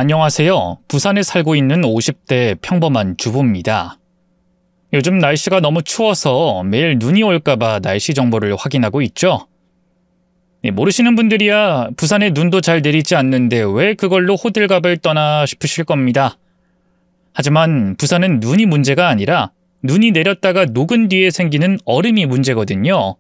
안녕하세요. 부산에 살고 있는 50대 평범한 주부입니다. 요즘 날씨가 너무 추워서 매일 눈이 올까봐 날씨 정보를 확인하고 있죠. 모르시는 분들이야 부산에 눈도 잘 내리지 않는데 왜 그걸로 호들갑을 떠나 싶으실 겁니다. 하지만 부산은 눈이 문제가 아니라 눈이 내렸다가 녹은 뒤에 생기는 얼음이 문제거든요.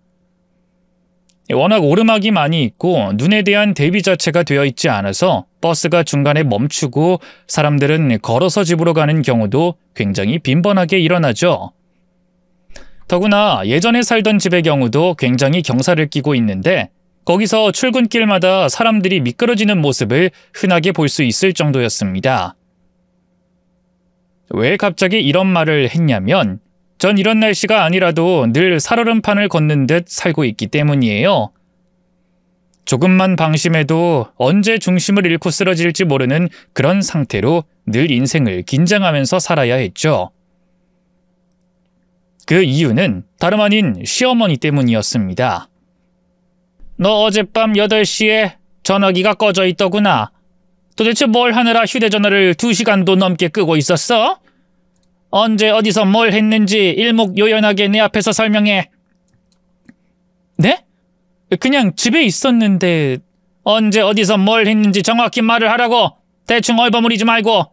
워낙 오르막이 많이 있고 눈에 대한 대비 자체가 되어 있지 않아서 버스가 중간에 멈추고 사람들은 걸어서 집으로 가는 경우도 굉장히 빈번하게 일어나죠. 더구나 예전에 살던 집의 경우도 굉장히 경사를 끼고 있는데 거기서 출근길마다 사람들이 미끄러지는 모습을 흔하게 볼 수 있을 정도였습니다. 왜 갑자기 이런 말을 했냐면 전 이런 날씨가 아니라도 늘 살얼음판을 걷는 듯 살고 있기 때문이에요. 조금만 방심해도 언제 중심을 잃고 쓰러질지 모르는 그런 상태로 늘 인생을 긴장하면서 살아야 했죠. 그 이유는 다름 아닌 시어머니 때문이었습니다. 너 어젯밤 8시에 전화기가 꺼져 있더구나. 도대체 뭘 하느라 휴대전화를 2시간도 넘게 끄고 있었어? 언제 어디서 뭘 했는지 일목요연하게 내 앞에서 설명해. 네? 그냥 집에 있었는데 언제 어디서 뭘 했는지 정확히 말을 하라고. 대충 얼버무리지 말고.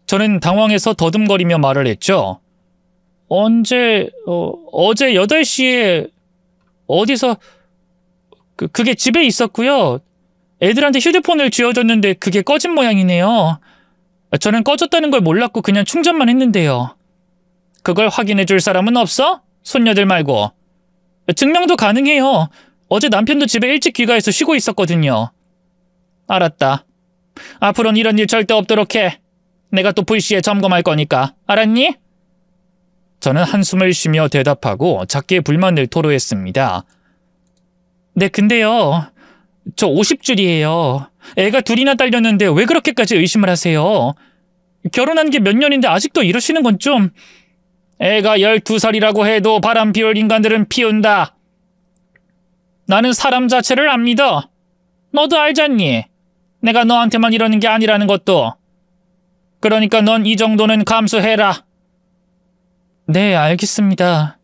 저는 당황해서 더듬거리며 말을 했죠. 어제 8시에 어디서 그게 집에 있었고요. 애들한테 휴대폰을 쥐어줬는데 그게 꺼진 모양이네요. 저는 꺼졌다는 걸 몰랐고 그냥 충전만 했는데요. 그걸 확인해 줄 사람은 없어? 손녀들 말고. 증명도 가능해요. 어제 남편도 집에 일찍 귀가해서 쉬고 있었거든요. 알았다. 앞으로는 이런 일 절대 없도록 해. 내가 또 불시에 점검할 거니까. 알았니? 저는 한숨을 쉬며 대답하고 작게 불만을 토로했습니다. 네, 근데요. 저 50줄이에요. 애가 둘이나 딸렸는데 왜 그렇게까지 의심을 하세요? 결혼한 게 몇 년인데 아직도 이러시는 건 좀... 애가 12살이라고 해도 바람 피울 인간들은 피운다. 나는 사람 자체를 안 믿어. 너도 알잖니? 내가 너한테만 이러는 게 아니라는 것도. 그러니까 넌 이 정도는 감수해라. 네, 알겠습니다.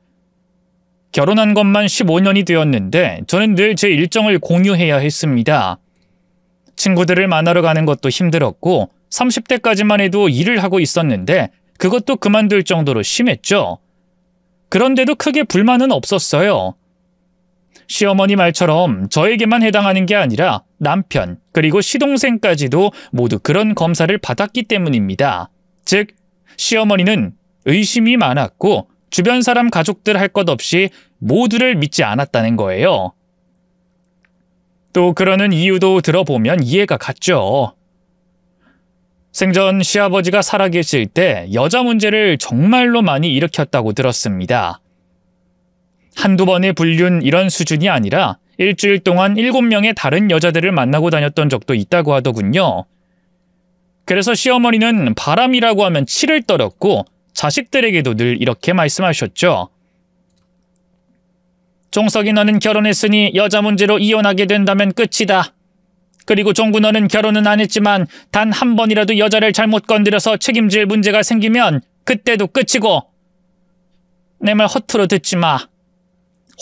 결혼한 것만 15년이 되었는데 저는 늘 제 일정을 공유해야 했습니다. 친구들을 만나러 가는 것도 힘들었고 30대까지만 해도 일을 하고 있었는데 그것도 그만둘 정도로 심했죠. 그런데도 크게 불만은 없었어요. 시어머니 말처럼 저에게만 해당하는 게 아니라 남편 그리고 시동생까지도 모두 그런 검사를 받았기 때문입니다. 즉 시어머니는 의심이 많았고 주변 사람 가족들 할 것 없이 모두를 믿지 않았다는 거예요. 또 그러는 이유도 들어보면 이해가 갔죠. 생전 시아버지가 살아계실 때 여자 문제를 정말로 많이 일으켰다고 들었습니다. 한두 번의 불륜 이런 수준이 아니라 일주일 동안 7명의 다른 여자들을 만나고 다녔던 적도 있다고 하더군요. 그래서 시어머니는 바람이라고 하면 치를 떨었고 자식들에게도 늘 이렇게 말씀하셨죠. 종석이 너는 결혼했으니 여자 문제로 이혼하게 된다면 끝이다. 그리고 종구 너는 결혼은 안 했지만 단 한 번이라도 여자를 잘못 건드려서 책임질 문제가 생기면 그때도 끝이고. 내 말 허투루 듣지 마.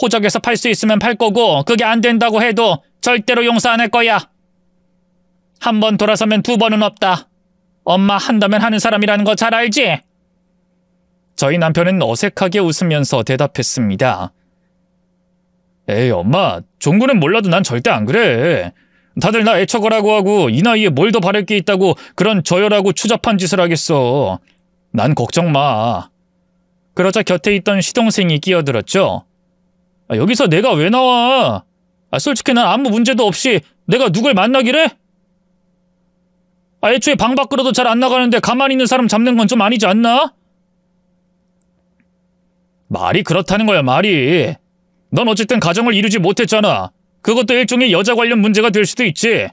호적에서 팔 수 있으면 팔 거고 그게 안 된다고 해도 절대로 용서 안 할 거야. 한 번 돌아서면 두 번은 없다. 엄마 한다면 하는 사람이라는 거 잘 알지? 저희 남편은 어색하게 웃으면서 대답했습니다. 에이 엄마, 종구는 몰라도 난 절대 안 그래. 다들 나 애처거라고 하고 이 나이에 뭘 더 바랄 게 있다고 그런 저열하고 추잡한 짓을 하겠어. 난 걱정 마. 그러자 곁에 있던 시동생이 끼어들었죠. 여기서 내가 왜 나와? 솔직히 난 아무 문제도 없이 내가 누굴 만나기래? 애초에 방 밖으로도 잘 안 나가는데 가만히 있는 사람 잡는 건 좀 아니지 않나? 말이 그렇다는 거야, 말이. 넌 어쨌든 가정을 이루지 못했잖아. 그것도 일종의 여자 관련 문제가 될 수도 있지.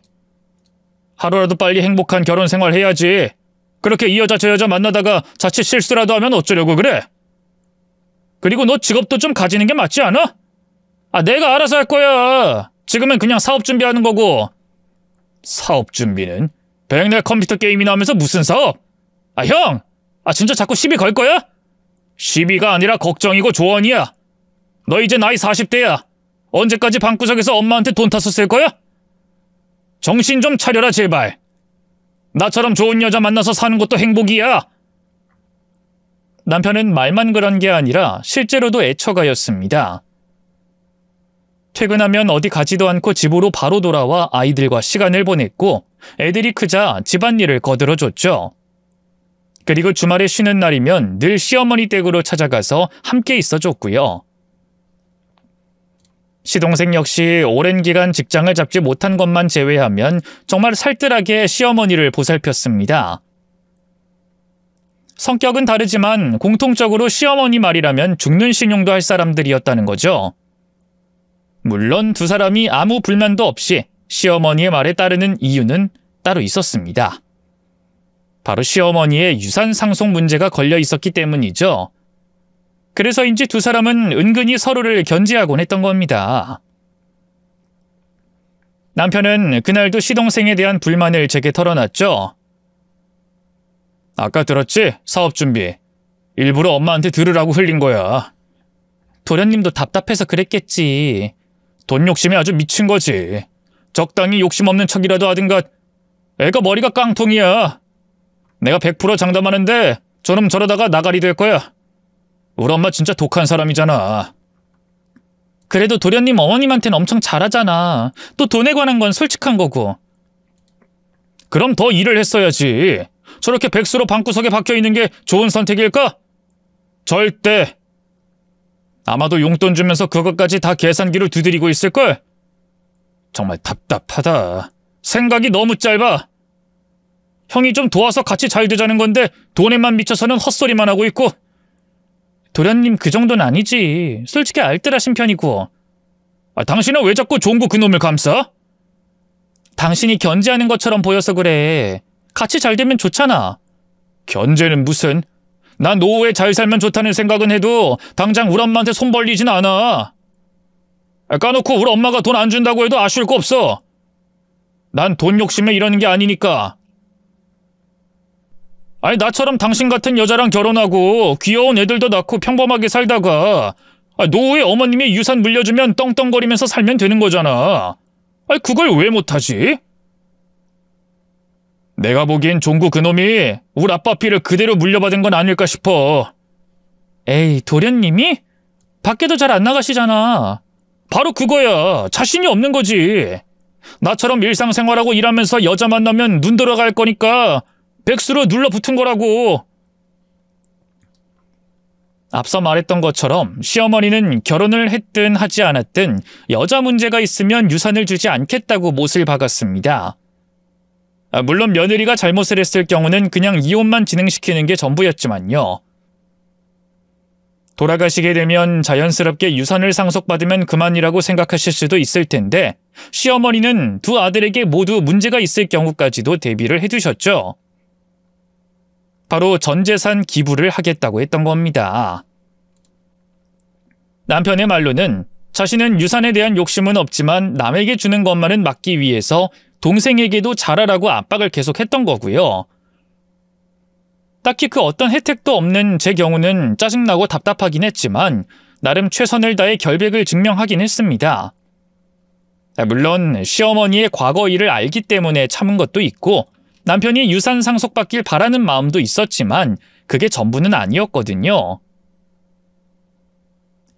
하루라도 빨리 행복한 결혼 생활 해야지. 그렇게 이 여자 저 여자 만나다가 자칫 실수라도 하면 어쩌려고 그래? 그리고 너 직업도 좀 가지는 게 맞지 않아? 내가 알아서 할 거야. 지금은 그냥 사업 준비하는 거고. 사업 준비는? 백날 컴퓨터 게임이나 하면서 무슨 사업? 아, 형! 아, 진짜 자꾸 시비 걸 거야? 시비가 아니라 걱정이고 조언이야. 너 이제 나이 40대야. 언제까지 방구석에서 엄마한테 돈 타서 쓸 거야? 정신 좀 차려라, 제발. 나처럼 좋은 여자 만나서 사는 것도 행복이야. 남편은 말만 그런 게 아니라 실제로도 애처가였습니다. 퇴근하면 어디 가지도 않고 집으로 바로 돌아와 아이들과 시간을 보냈고 애들이 크자 집안일을 거들어줬죠. 그리고 주말에 쉬는 날이면 늘 시어머니 댁으로 찾아가서 함께 있어줬고요. 시동생 역시 오랜 기간 직장을 잡지 못한 것만 제외하면 정말 살뜰하게 시어머니를 보살폈습니다. 성격은 다르지만 공통적으로 시어머니 말이라면 죽는 신용도 할 사람들이었다는 거죠. 물론 두 사람이 아무 불만도 없이 시어머니의 말에 따르는 이유는 따로 있었습니다. 바로 시어머니의 유산 상속 문제가 걸려 있었기 때문이죠. 그래서인지 두 사람은 은근히 서로를 견제하곤 했던 겁니다. 남편은 그날도 시동생에 대한 불만을 제게 털어놨죠. 아까 들었지? 사업 준비. 일부러 엄마한테 들으라고 흘린 거야. 도련님도 답답해서 그랬겠지. 돈 욕심이 아주 미친 거지. 적당히 욕심 없는 척이라도 하든가. 애가 머리가 깡통이야. 내가 100% 장담하는데 저놈 저러다가 나가리 될 거야. 우리 엄마 진짜 독한 사람이잖아. 그래도 도련님 어머님한테는 엄청 잘하잖아. 또 돈에 관한 건 솔직한 거고. 그럼 더 일을 했어야지. 저렇게 백수로 방구석에 박혀있는 게 좋은 선택일까? 절대. 아마도 용돈 주면서 그것까지 다 계산기로 두드리고 있을걸? 정말 답답하다. 생각이 너무 짧아. 형이 좀 도와서 같이 잘 되자는 건데 돈에만 미쳐서는 헛소리만 하고 있고. 도련님 그 정도는 아니지. 솔직히 알뜰하신 편이고. 당신은 왜 자꾸 종구 그놈을 감싸? 당신이 견제하는 것처럼 보여서 그래. 같이 잘 되면 좋잖아. 견제는 무슨. 난 노후에 잘 살면 좋다는 생각은 해도 당장 우리 엄마한테 손 벌리진 않아. 까놓고 우리 엄마가 돈 안 준다고 해도 아쉬울 거 없어. 난 돈 욕심에 이러는 게 아니니까. 아니 나처럼 당신 같은 여자랑 결혼하고 귀여운 애들도 낳고 평범하게 살다가 노후에 어머님이 유산 물려주면 떵떵거리면서 살면 되는 거잖아. 아니 그걸 왜 못하지? 내가 보기엔 종구 그놈이 우리 아빠 피를 그대로 물려받은 건 아닐까 싶어. 에이 도련님이? 밖에도 잘 안 나가시잖아. 바로 그거야. 자신이 없는 거지. 나처럼 일상생활하고 일하면서 여자 만나면 눈 돌아갈 거니까 백수로 눌러붙은 거라고. 앞서 말했던 것처럼 시어머니는 결혼을 했든 하지 않았든 여자 문제가 있으면 유산을 주지 않겠다고 못을 박았습니다. 물론 며느리가 잘못을 했을 경우는 그냥 이혼만 진행시키는 게 전부였지만요. 돌아가시게 되면 자연스럽게 유산을 상속받으면 그만이라고 생각하실 수도 있을 텐데 시어머니는 두 아들에게 모두 문제가 있을 경우까지도 대비를 해두셨죠. 바로 전 재산 기부를 하겠다고 했던 겁니다. 남편의 말로는 자신은 유산에 대한 욕심은 없지만 남에게 주는 것만은 막기 위해서 동생에게도 잘하라고 압박을 계속했던 거고요. 딱히 그 어떤 혜택도 없는 제 경우는 짜증나고 답답하긴 했지만 나름 최선을 다해 결백을 증명하긴 했습니다. 물론 시어머니의 과거 일을 알기 때문에 참은 것도 있고 남편이 유산 상속받길 바라는 마음도 있었지만 그게 전부는 아니었거든요.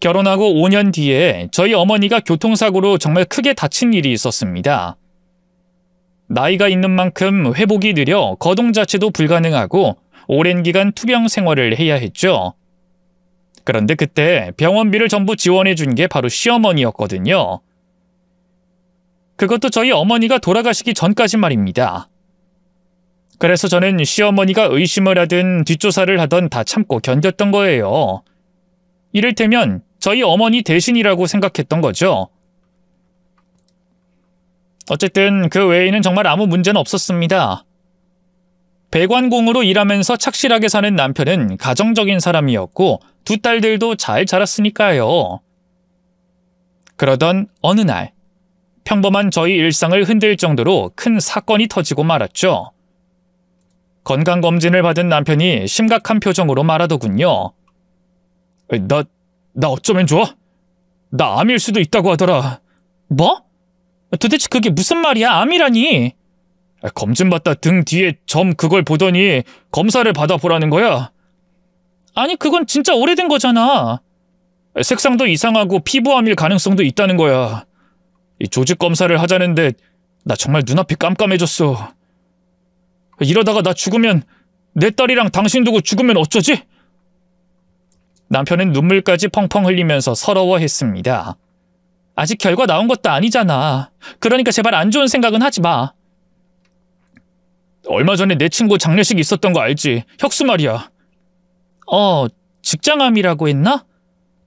결혼하고 5년 뒤에 저희 어머니가 교통사고로 정말 크게 다친 일이 있었습니다. 나이가 있는 만큼 회복이 느려 거동 자체도 불가능하고 오랜 기간 투병 생활을 해야 했죠. 그런데 그때 병원비를 전부 지원해 준 게 바로 시어머니였거든요. 그것도 저희 어머니가 돌아가시기 전까지 말입니다. 그래서 저는 시어머니가 의심을 하든 뒷조사를 하던 다 참고 견뎠던 거예요. 이를테면 저희 어머니 대신이라고 생각했던 거죠. 어쨌든 그 외에는 정말 아무 문제는 없었습니다. 배관공으로 일하면서 착실하게 사는 남편은 가정적인 사람이었고 두 딸들도 잘 자랐으니까요. 그러던 어느 날 평범한 저희 일상을 흔들 정도로 큰 사건이 터지고 말았죠. 건강검진을 받은 남편이 심각한 표정으로 말하더군요. 나 어쩌면 좋아? 나 암일 수도 있다고 하더라. 뭐? 도대체 그게 무슨 말이야? 암이라니? 검진받다 등 뒤에 점 그걸 보더니 검사를 받아보라는 거야. 아니 그건 진짜 오래된 거잖아. 색상도 이상하고 피부암일 가능성도 있다는 거야. 이 조직 검사를 하자는데 나 정말 눈앞이 깜깜해졌어. 이러다가 나 죽으면 내 딸이랑 당신 두고 죽으면 어쩌지? 남편은 눈물까지 펑펑 흘리면서 서러워했습니다. 아직 결과 나온 것도 아니잖아. 그러니까 제발 안 좋은 생각은 하지 마. 얼마 전에 내 친구 장례식 있었던 거 알지? 혁수 말이야. 직장암이라고 했나?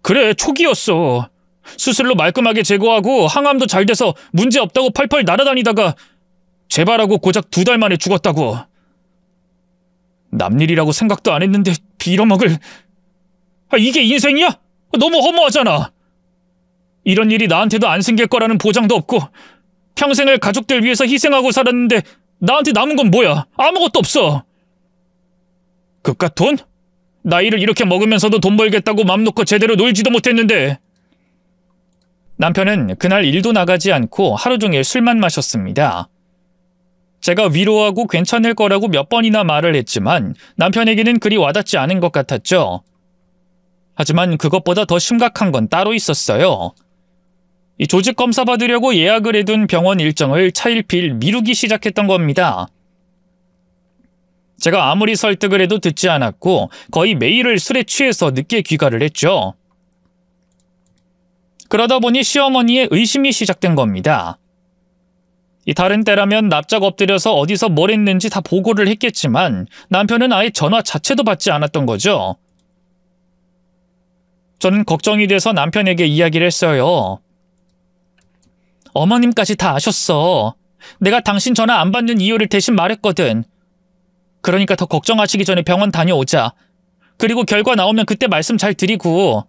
그래, 초기였어. 수술로 말끔하게 제거하고 항암도 잘 돼서 문제 없다고 펄펄 날아다니다가 재발하고 고작 2달 만에 죽었다고. 남일이라고 생각도 안 했는데 빌어먹을... 이게 인생이야? 너무 허무하잖아. 이런 일이 나한테도 안 생길 거라는 보장도 없고 평생을 가족들 위해서 희생하고 살았는데 나한테 남은 건 뭐야? 아무것도 없어. 그깟 돈? 나이를 이렇게 먹으면서도 돈 벌겠다고 맘 놓고 제대로 놀지도 못했는데. 남편은 그날 일도 나가지 않고 하루 종일 술만 마셨습니다. 제가 위로하고 괜찮을 거라고 몇 번이나 말을 했지만 남편에게는 그리 와닿지 않은 것 같았죠. 하지만 그것보다 더 심각한 건 따로 있었어요. 이 조직 검사 받으려고 예약을 해둔 병원 일정을 차일피일 미루기 시작했던 겁니다. 제가 아무리 설득을 해도 듣지 않았고 거의 매일을 술에 취해서 늦게 귀가를 했죠. 그러다 보니 시어머니의 의심이 시작된 겁니다. 이 다른 때라면 납작 엎드려서 어디서 뭘 했는지 다 보고를 했겠지만 남편은 아예 전화 자체도 받지 않았던 거죠. 저는 걱정이 돼서 남편에게 이야기를 했어요. 어머님까지 다 아셨어. 내가 당신 전화 안 받는 이유를 대신 말했거든. 그러니까 더 걱정하시기 전에 병원 다녀오자. 그리고 결과 나오면 그때 말씀 잘 드리고.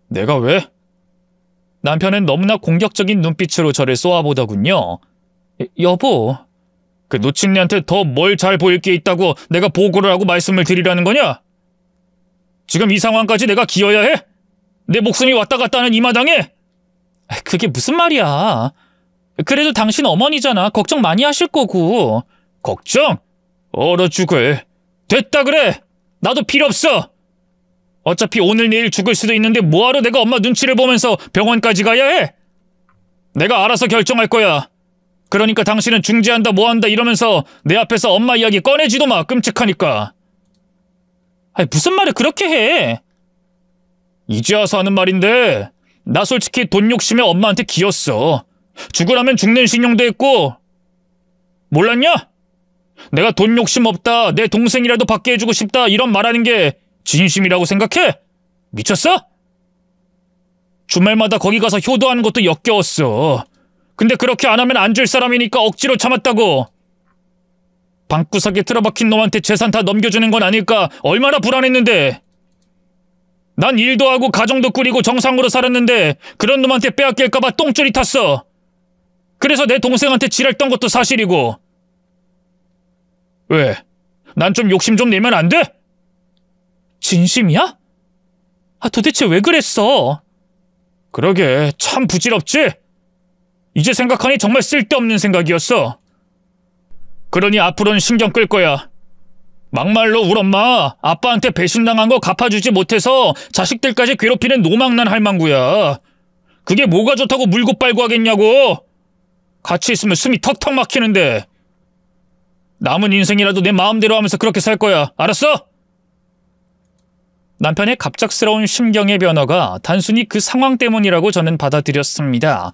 내가 왜? 남편은 너무나 공격적인 눈빛으로 저를 쏘아보더군요. 여보. 그 노친네한테 더 뭘 잘 보일 게 있다고 내가 보고를 하고 말씀을 드리라는 거냐? 지금 이 상황까지 내가 기어야 해? 내 목숨이 왔다 갔다 하는 이 마당에? 그게 무슨 말이야. 그래도 당신 어머니잖아. 걱정 많이 하실 거고. 걱정? 얼어 죽을. 됐다 그래. 나도 필요 없어. 어차피 오늘 내일 죽을 수도 있는데 뭐하러 내가 엄마 눈치를 보면서 병원까지 가야 해? 내가 알아서 결정할 거야. 그러니까 당신은 중지한다 뭐한다 이러면서 내 앞에서 엄마 이야기 꺼내지도 마. 끔찍하니까. 아니 무슨 말을 그렇게 해. 이제 와서 하는 말인데 나 솔직히 돈 욕심에 엄마한테 기었어. 죽으라면 죽는 신용도 했고. 몰랐냐? 내가 돈 욕심 없다, 내 동생이라도 받게 해주고 싶다 이런 말하는 게 진심이라고 생각해? 미쳤어? 주말마다 거기 가서 효도하는 것도 역겨웠어. 근데 그렇게 안 하면 안 줄 사람이니까 억지로 참았다고. 방구석에 틀어박힌 놈한테 재산 다 넘겨주는 건 아닐까 얼마나 불안했는데. 난 일도 하고 가정도 꾸리고 정상으로 살았는데 그런 놈한테 빼앗길까봐 똥줄이 탔어. 그래서 내 동생한테 지랄던 것도 사실이고. 왜? 난 좀 욕심 좀 내면 안 돼? 진심이야? 도대체 왜 그랬어? 그러게 참 부질없지? 이제 생각하니 정말 쓸데없는 생각이었어. 그러니 앞으로는 신경 끌 거야. 막말로 우리 엄마 아빠한테 배신당한 거 갚아주지 못해서 자식들까지 괴롭히는 노망난 할망구야. 그게 뭐가 좋다고 물고 빨고 하겠냐고. 같이 있으면 숨이 턱턱 막히는데. 남은 인생이라도 내 마음대로 하면서 그렇게 살 거야. 알았어? 남편의 갑작스러운 심경의 변화가 단순히 그 상황 때문이라고 저는 받아들였습니다.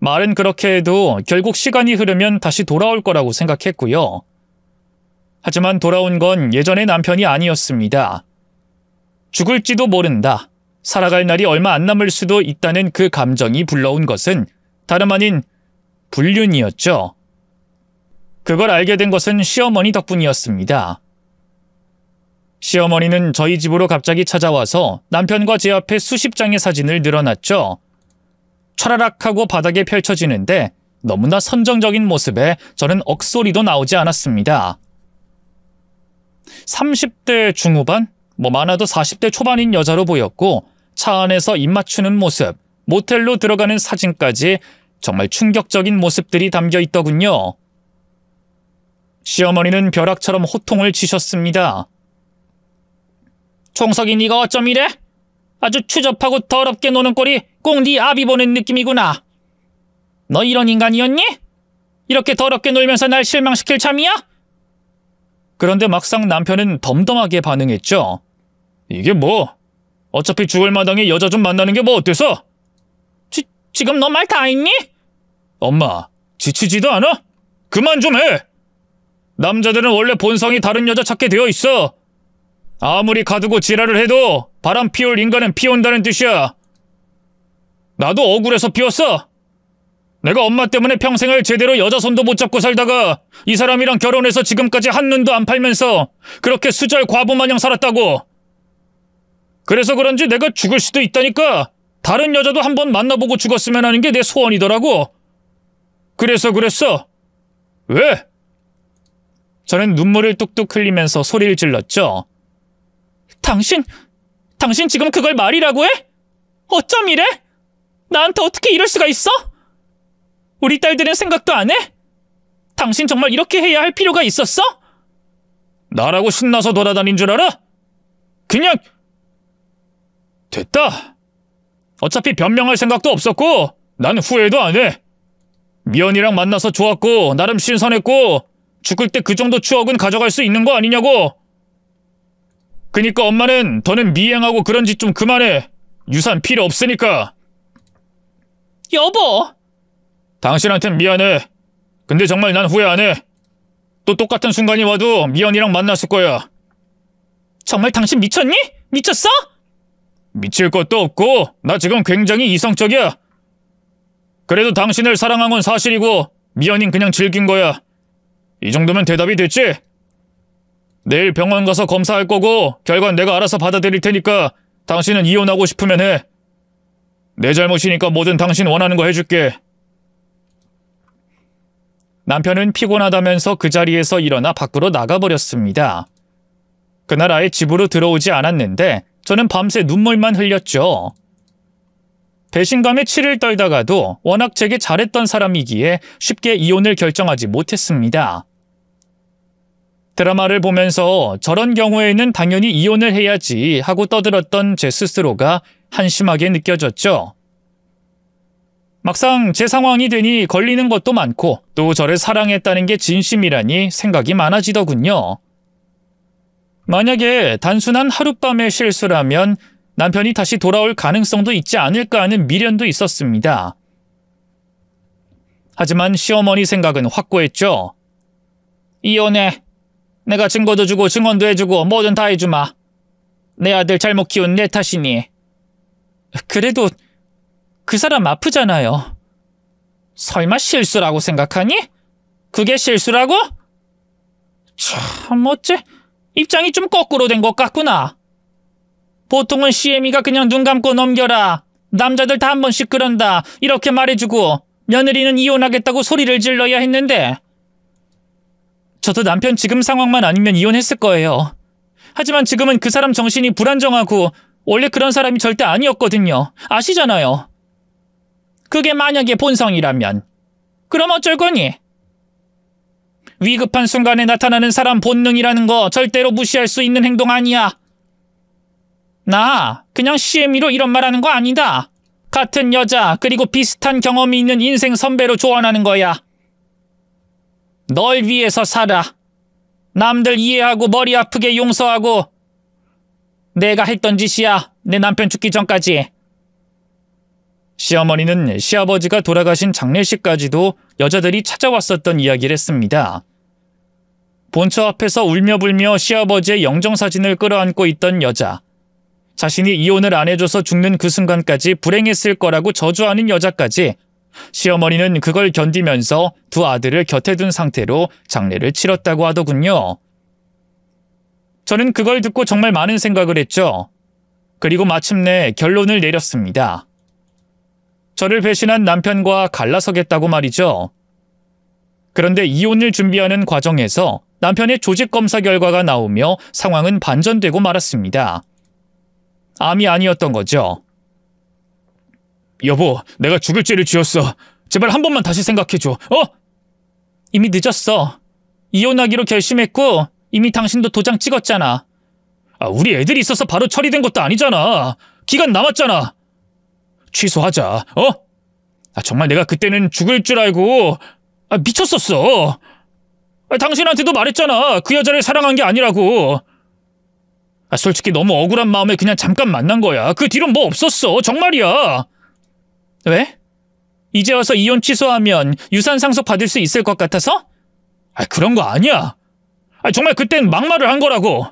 말은 그렇게 해도 결국 시간이 흐르면 다시 돌아올 거라고 생각했고요. 하지만 돌아온 건 예전의 남편이 아니었습니다. 죽을지도 모른다, 살아갈 날이 얼마 안 남을 수도 있다는 그 감정이 불러온 것은 다름 아닌 불륜이었죠. 그걸 알게 된 것은 시어머니 덕분이었습니다. 시어머니는 저희 집으로 갑자기 찾아와서 남편과 제 앞에 수십 장의 사진을 늘어놨죠. 촤라락 하고 바닥에 펼쳐지는데 너무나 선정적인 모습에 저는 억소리도 나오지 않았습니다. 30대 중후반? 많아도 40대 초반인 여자로 보였고 차 안에서 입 맞추는 모습, 모텔로 들어가는 사진까지 정말 충격적인 모습들이 담겨 있더군요. 시어머니는 벼락처럼 호통을 치셨습니다. 총석이 네가 어쩜 이래? 아주 추접하고 더럽게 노는 꼴이 꼭 네 아비 보는 느낌이구나. 너 이런 인간이었니? 이렇게 더럽게 놀면서 날 실망시킬 참이야? 그런데 막상 남편은 덤덤하게 반응했죠. 이게 뭐? 어차피 죽을 마당에 여자 좀 만나는 게 뭐 어때서? 지금 너 말 다 했니? 엄마, 지치지도 않아? 그만 좀 해! 남자들은 원래 본성이 다른 여자 찾게 되어 있어. 아무리 가두고 지랄을 해도 바람 피울 인간은 피운다는 뜻이야. 나도 억울해서 피웠어. 내가 엄마 때문에 평생을 제대로 여자 손도 못 잡고 살다가 이 사람이랑 결혼해서 지금까지 한눈도 안 팔면서 그렇게 수절 과부 마냥 살았다고. 그래서 그런지 내가 죽을 수도 있다니까. 다른 여자도 한번 만나보고 죽었으면 하는 게 내 소원이더라고. 그래서 그랬어. 왜? 저는 눈물을 뚝뚝 흘리면서 소리를 질렀죠. 당신 지금 그걸 말이라고 해? 어쩜 이래? 나한테 어떻게 이럴 수가 있어? 우리 딸들은 생각도 안 해? 당신 정말 이렇게 해야 할 필요가 있었어? 나라고 신나서 돌아다닌 줄 알아? 그냥 됐다. 어차피 변명할 생각도 없었고 난 후회도 안 해. 미연이랑 만나서 좋았고 나름 신선했고 죽을 때 그 정도 추억은 가져갈 수 있는 거 아니냐고. 그니까 엄마는 더는 미행하고 그런 짓 좀 그만해. 유산 필요 없으니까. 여보. 당신한텐 미안해. 근데 정말 난 후회 안 해. 또 똑같은 순간이 와도 미연이랑 만났을 거야. 정말 당신 미쳤니? 미쳤어? 미칠 것도 없고 나 지금 굉장히 이성적이야. 그래도 당신을 사랑한 건 사실이고 미연인 그냥 즐긴 거야. 이 정도면 대답이 됐지? 내일 병원 가서 검사할 거고 결과는 내가 알아서 받아들일 테니까 당신은 이혼하고 싶으면 해. 내 잘못이니까 뭐든 당신 원하는 거 해줄게. 남편은 피곤하다면서 그 자리에서 일어나 밖으로 나가버렸습니다. 그날 아예 집으로 들어오지 않았는데 저는 밤새 눈물만 흘렸죠. 배신감에 치를 떨다가도 워낙 제게 잘했던 사람이기에 쉽게 이혼을 결정하지 못했습니다. 드라마를 보면서 저런 경우에는 당연히 이혼을 해야지 하고 떠들었던 제 스스로가 한심하게 느껴졌죠. 막상 제 상황이 되니 걸리는 것도 많고 또 저를 사랑했다는 게 진심이라니 생각이 많아지더군요. 만약에 단순한 하룻밤의 실수라면 남편이 다시 돌아올 가능성도 있지 않을까 하는 미련도 있었습니다. 하지만 시어머니 생각은 확고했죠. 이혼해. 내가 증거도 주고 증언도 해주고 뭐든 다 해주마. 내 아들 잘못 키운 내 탓이니. 그래도 그 사람 아프잖아요. 설마 실수라고 생각하니? 그게 실수라고? 참 어째 입장이 좀 거꾸로 된 것 같구나. 보통은 CM이가 그냥 눈 감고 넘겨라. 남자들 다 한 번씩 그런다. 이렇게 말해주고 며느리는 이혼하겠다고 소리를 질러야 했는데. 저도 남편 지금 상황만 아니면 이혼했을 거예요. 하지만 지금은 그 사람 정신이 불안정하고 원래 그런 사람이 절대 아니었거든요. 아시잖아요. 그게 만약에 본성이라면 그럼 어쩔 거니? 위급한 순간에 나타나는 사람 본능이라는 거 절대로 무시할 수 있는 행동 아니야. 나 그냥 CM이로 이런 말하는 거 아니다. 같은 여자 그리고 비슷한 경험이 있는 인생 선배로 조언하는 거야. 널 위해서 살아. 남들 이해하고 머리 아프게 용서하고. 내가 했던 짓이야. 내 남편 죽기 전까지. 시어머니는 시아버지가 돌아가신 장례식까지도 여자들이 찾아왔었던 이야기를 했습니다. 본처 앞에서 울며불며 시아버지의 영정사진을 끌어안고 있던 여자. 자신이 이혼을 안 해줘서 죽는 그 순간까지 불행했을 거라고 저주하는 여자까지 시어머니는 그걸 견디면서 두 아들을 곁에 둔 상태로 장례를 치렀다고 하더군요. 저는 그걸 듣고 정말 많은 생각을 했죠. 그리고 마침내 결론을 내렸습니다. 저를 배신한 남편과 갈라서겠다고 말이죠. 그런데 이혼을 준비하는 과정에서 남편의 조직 검사 결과가 나오며 상황은 반전되고 말았습니다. 암이 아니었던 거죠. 여보, 내가 죽을 죄를 지었어. 제발 한 번만 다시 생각해줘. 이미 늦었어. 이혼하기로 결심했고 이미 당신도 도장 찍었잖아. 우리 애들이 있어서 바로 처리된 것도 아니잖아. 기간 남았잖아. 취소하자. 정말 내가 그때는 죽을 줄 알고 미쳤었어. 당신한테도 말했잖아. 그 여자를 사랑한 게 아니라고. 솔직히 너무 억울한 마음에 그냥 잠깐 만난 거야. 그 뒤로 뭐 없었어. 정말이야. 왜? 이제 와서 이혼 취소하면 유산 상속 받을 수 있을 것 같아서? 그런 거 아니야. 정말 그땐 막말을 한 거라고.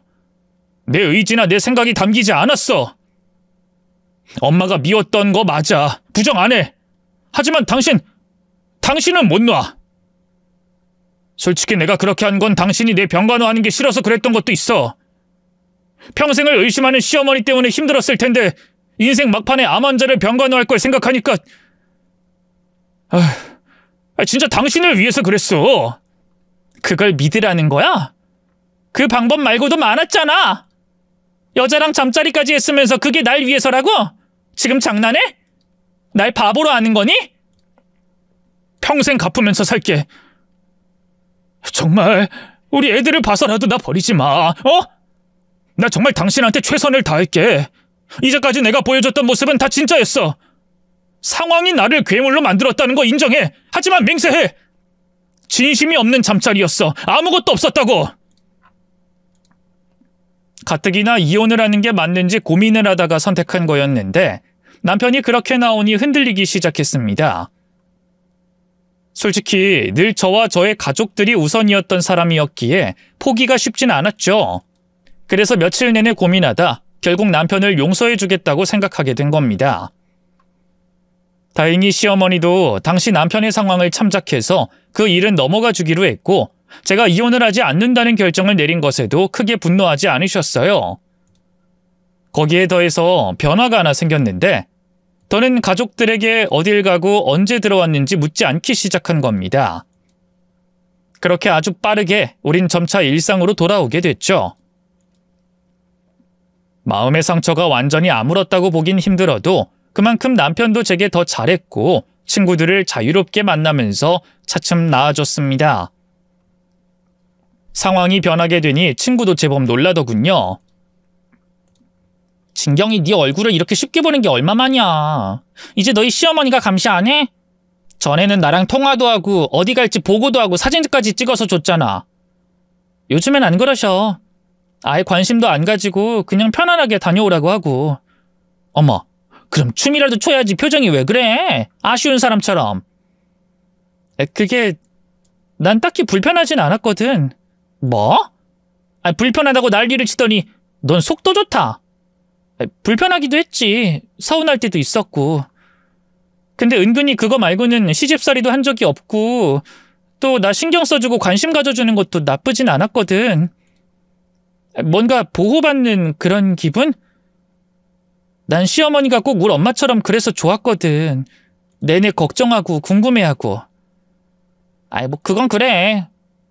내 의지나 내 생각이 담기지 않았어. 엄마가 미웠던 거 맞아. 부정 안 해. 하지만 당신은 못 놔. 솔직히 내가 그렇게 한 건 당신이 내 병간호하는 게 싫어서 그랬던 것도 있어. 평생을 의심하는 시어머니 때문에 힘들었을 텐데 인생 막판에 암 환자를 병간호할 걸 생각하니까 진짜 당신을 위해서 그랬어. 그걸 믿으라는 거야? 그 방법 말고도 많았잖아. 여자랑 잠자리까지 했으면서 그게 날 위해서라고? 지금 장난해? 날 바보로 아는 거니? 평생 갚으면서 살게. 정말 우리 애들을 봐서라도 나 버리지 마. 나 정말 당신한테 최선을 다할게. 이제까지 내가 보여줬던 모습은 다 진짜였어. 상황이 나를 괴물로 만들었다는 거 인정해. 하지만 맹세해. 진심이 없는 잠자리였어. 아무것도 없었다고. 가뜩이나 이혼을 하는 게 맞는지 고민을 하다가 선택한 거였는데 남편이 그렇게 나오니 흔들리기 시작했습니다. 솔직히 늘 저와 저의 가족들이 우선이었던 사람이었기에 포기가 쉽진 않았죠. 그래서 며칠 내내 고민하다 결국 남편을 용서해주겠다고 생각하게 된 겁니다. 다행히 시어머니도 당시 남편의 상황을 참작해서 그 일은 넘어가 주기로 했고 제가 이혼을 하지 않는다는 결정을 내린 것에도 크게 분노하지 않으셨어요. 거기에 더해서 변화가 하나 생겼는데 더는 가족들에게 어딜 가고 언제 들어왔는지 묻지 않기 시작한 겁니다. 그렇게 아주 빠르게 우린 점차 일상으로 돌아오게 됐죠. 마음의 상처가 완전히 아물었다고 보긴 힘들어도 그만큼 남편도 제게 더 잘했고 친구들을 자유롭게 만나면서 차츰 나아졌습니다. 상황이 변하게 되니 친구도 제법 놀라더군요. 진경이 네 얼굴을 이렇게 쉽게 보는 게 얼마만이야. 이제 너희 시어머니가 감시 안 해? 전에는 나랑 통화도 하고 어디 갈지 보고도 하고 사진까지 찍어서 줬잖아. 요즘엔 안 그러셔. 아예 관심도 안 가지고 그냥 편안하게 다녀오라고 하고. 어머, 그럼 춤이라도 춰야지. 표정이 왜 그래? 아쉬운 사람처럼. 그게 난 딱히 불편하진 않았거든. 뭐? 불편하다고 난리를 치더니 넌 속도 좋다. 불편하기도 했지. 서운할 때도 있었고. 근데 은근히 그거 말고는 시집살이도 한 적이 없고 또 나 신경 써주고 관심 가져주는 것도 나쁘진 않았거든. 뭔가 보호받는 그런 기분? 난 시어머니가 꼭 우리 엄마처럼 그래서 좋았거든. 내내 걱정하고 궁금해하고. 뭐 그건 그래.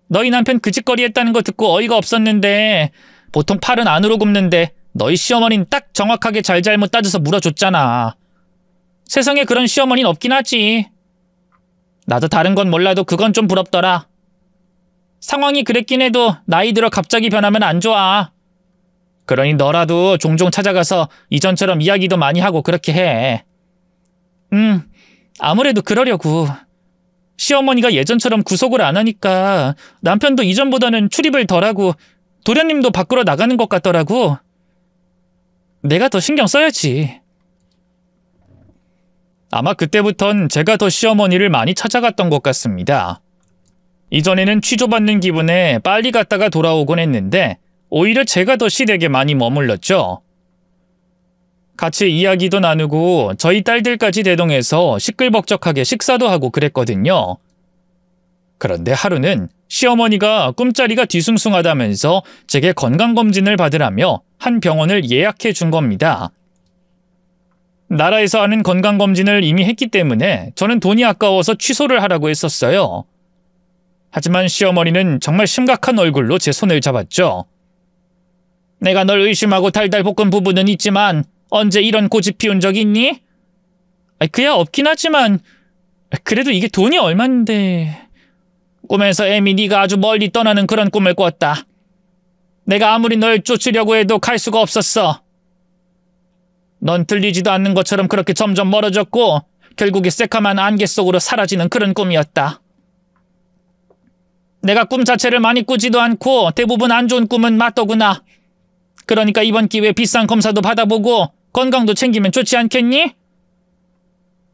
너희 남편 그 짓거리 했다는 거 듣고 어이가 없었는데 보통 팔은 안으로 굽는데 너희 시어머니는 딱 정확하게 잘잘못 따져서 물어줬잖아. 세상에 그런 시어머니는 없긴 하지. 나도 다른 건 몰라도 그건 좀 부럽더라. 상황이 그랬긴 해도 나이 들어 갑자기 변하면 안 좋아. 그러니 너라도 종종 찾아가서 이전처럼 이야기도 많이 하고 그렇게 해. 아무래도 그러려고. 시어머니가 예전처럼 구속을 안 하니까 남편도 이전보다는 출입을 덜하고 도련님도 밖으로 나가는 것 같더라고. 내가 더 신경 써야지. 아마 그때부턴 제가 더 시어머니를 많이 찾아갔던 것 같습니다. 이전에는 취조받는 기분에 빨리 갔다가 돌아오곤 했는데 오히려 제가 더 시댁에 많이 머물렀죠. 같이 이야기도 나누고 저희 딸들까지 대동해서 시끌벅적하게 식사도 하고 그랬거든요. 그런데 하루는 시어머니가 꿈자리가 뒤숭숭하다면서 제게 건강검진을 받으라며 한 병원을 예약해 준 겁니다. 나라에서 하는 건강검진을 이미 했기 때문에 저는 돈이 아까워서 취소를 하라고 했었어요. 하지만 시어머니는 정말 심각한 얼굴로 제 손을 잡았죠. 내가 널 의심하고 달달 볶은 부분은 있지만 언제 이런 고집 피운 적 있니? 그야 없긴 하지만 그래도 이게 돈이 얼만데. 꿈에서 애미 네가 아주 멀리 떠나는 그런 꿈을 꿨다. 내가 아무리 널 쫓으려고 해도 갈 수가 없었어. 넌 들리지도 않는 것처럼 그렇게 점점 멀어졌고 결국에 새카만 안개 속으로 사라지는 그런 꿈이었다. 내가 꿈 자체를 많이 꾸지도 않고 대부분 안 좋은 꿈은 맞더구나. 그러니까 이번 기회에 비싼 검사도 받아보고 건강도 챙기면 좋지 않겠니?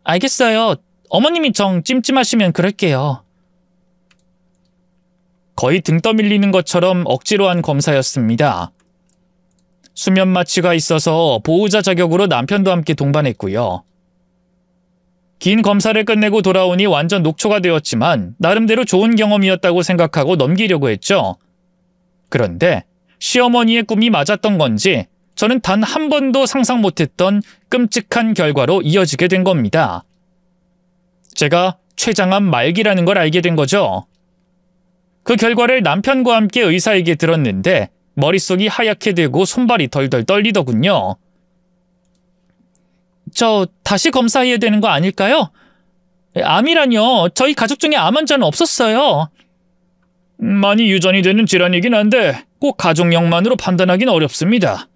알겠어요. 어머님이 정 찜찜하시면 그럴게요. 거의 등 떠밀리는 것처럼 억지로 한 검사였습니다. 수면 마취가 있어서 보호자 자격으로 남편도 함께 동반했고요. 긴 검사를 끝내고 돌아오니 완전 녹초가 되었지만 나름대로 좋은 경험이었다고 생각하고 넘기려고 했죠. 그런데 시어머니의 꿈이 맞았던 건지 저는 단 한 번도 상상 못했던 끔찍한 결과로 이어지게 된 겁니다. 제가 췌장암 말기라는 걸 알게 된 거죠. 그 결과를 남편과 함께 의사에게 들었는데 머릿속이 하얗게 되고 손발이 덜덜 떨리더군요. 저 다시 검사해야 되는 거 아닐까요? 암이라뇨. 저희 가족 중에 암 환자는 없었어요. 많이 유전이 되는 질환이긴 한데 꼭 가족력만으로 판단하긴 어렵습니다.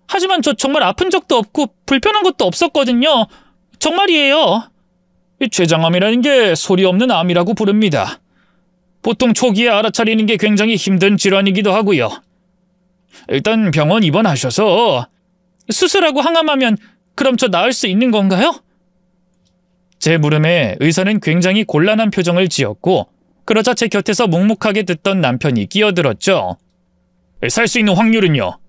하지만 저 정말 아픈 적도 없고 불편한 것도 없었거든요. 정말이에요. 이 췌장암이라는 게 소리 없는 암이라고 부릅니다. 보통 초기에 알아차리는 게 굉장히 힘든 질환이기도 하고요. 일단 병원 입원하셔서 수술하고 항암하면 그럼 저 나을 수 있는 건가요? 제 물음에 의사는 굉장히 곤란한 표정을 지었고 그러자 제 곁에서 묵묵하게 듣던 남편이 끼어들었죠. 살 수 있는 확률은요?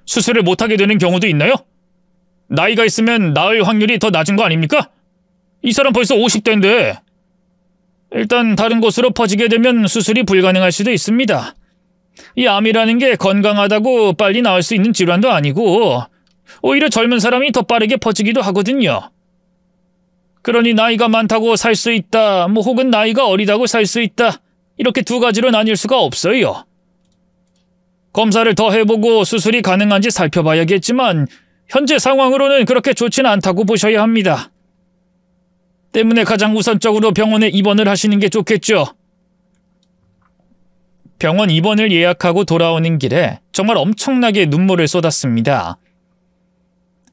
수술을 못하게 되는 경우도 있나요? 나이가 있으면 나을 확률이 더 낮은 거 아닙니까? 이 사람 벌써 50대인데. 일단 다른 곳으로 퍼지게 되면 수술이 불가능할 수도 있습니다. 이 암이라는 게 건강하다고 빨리 나을 수 있는 질환도 아니고 오히려 젊은 사람이 더 빠르게 퍼지기도 하거든요. 그러니 나이가 많다고 살 수 있다, 혹은 나이가 어리다고 살 수 있다, 이렇게 두 가지로 나뉠 수가 없어요. 검사를 더 해보고 수술이 가능한지 살펴봐야겠지만 현재 상황으로는 그렇게 좋지는 않다고 보셔야 합니다. 때문에 가장 우선적으로 병원에 입원을 하시는 게 좋겠죠. 병원 입원을 예약하고 돌아오는 길에 정말 엄청나게 눈물을 쏟았습니다.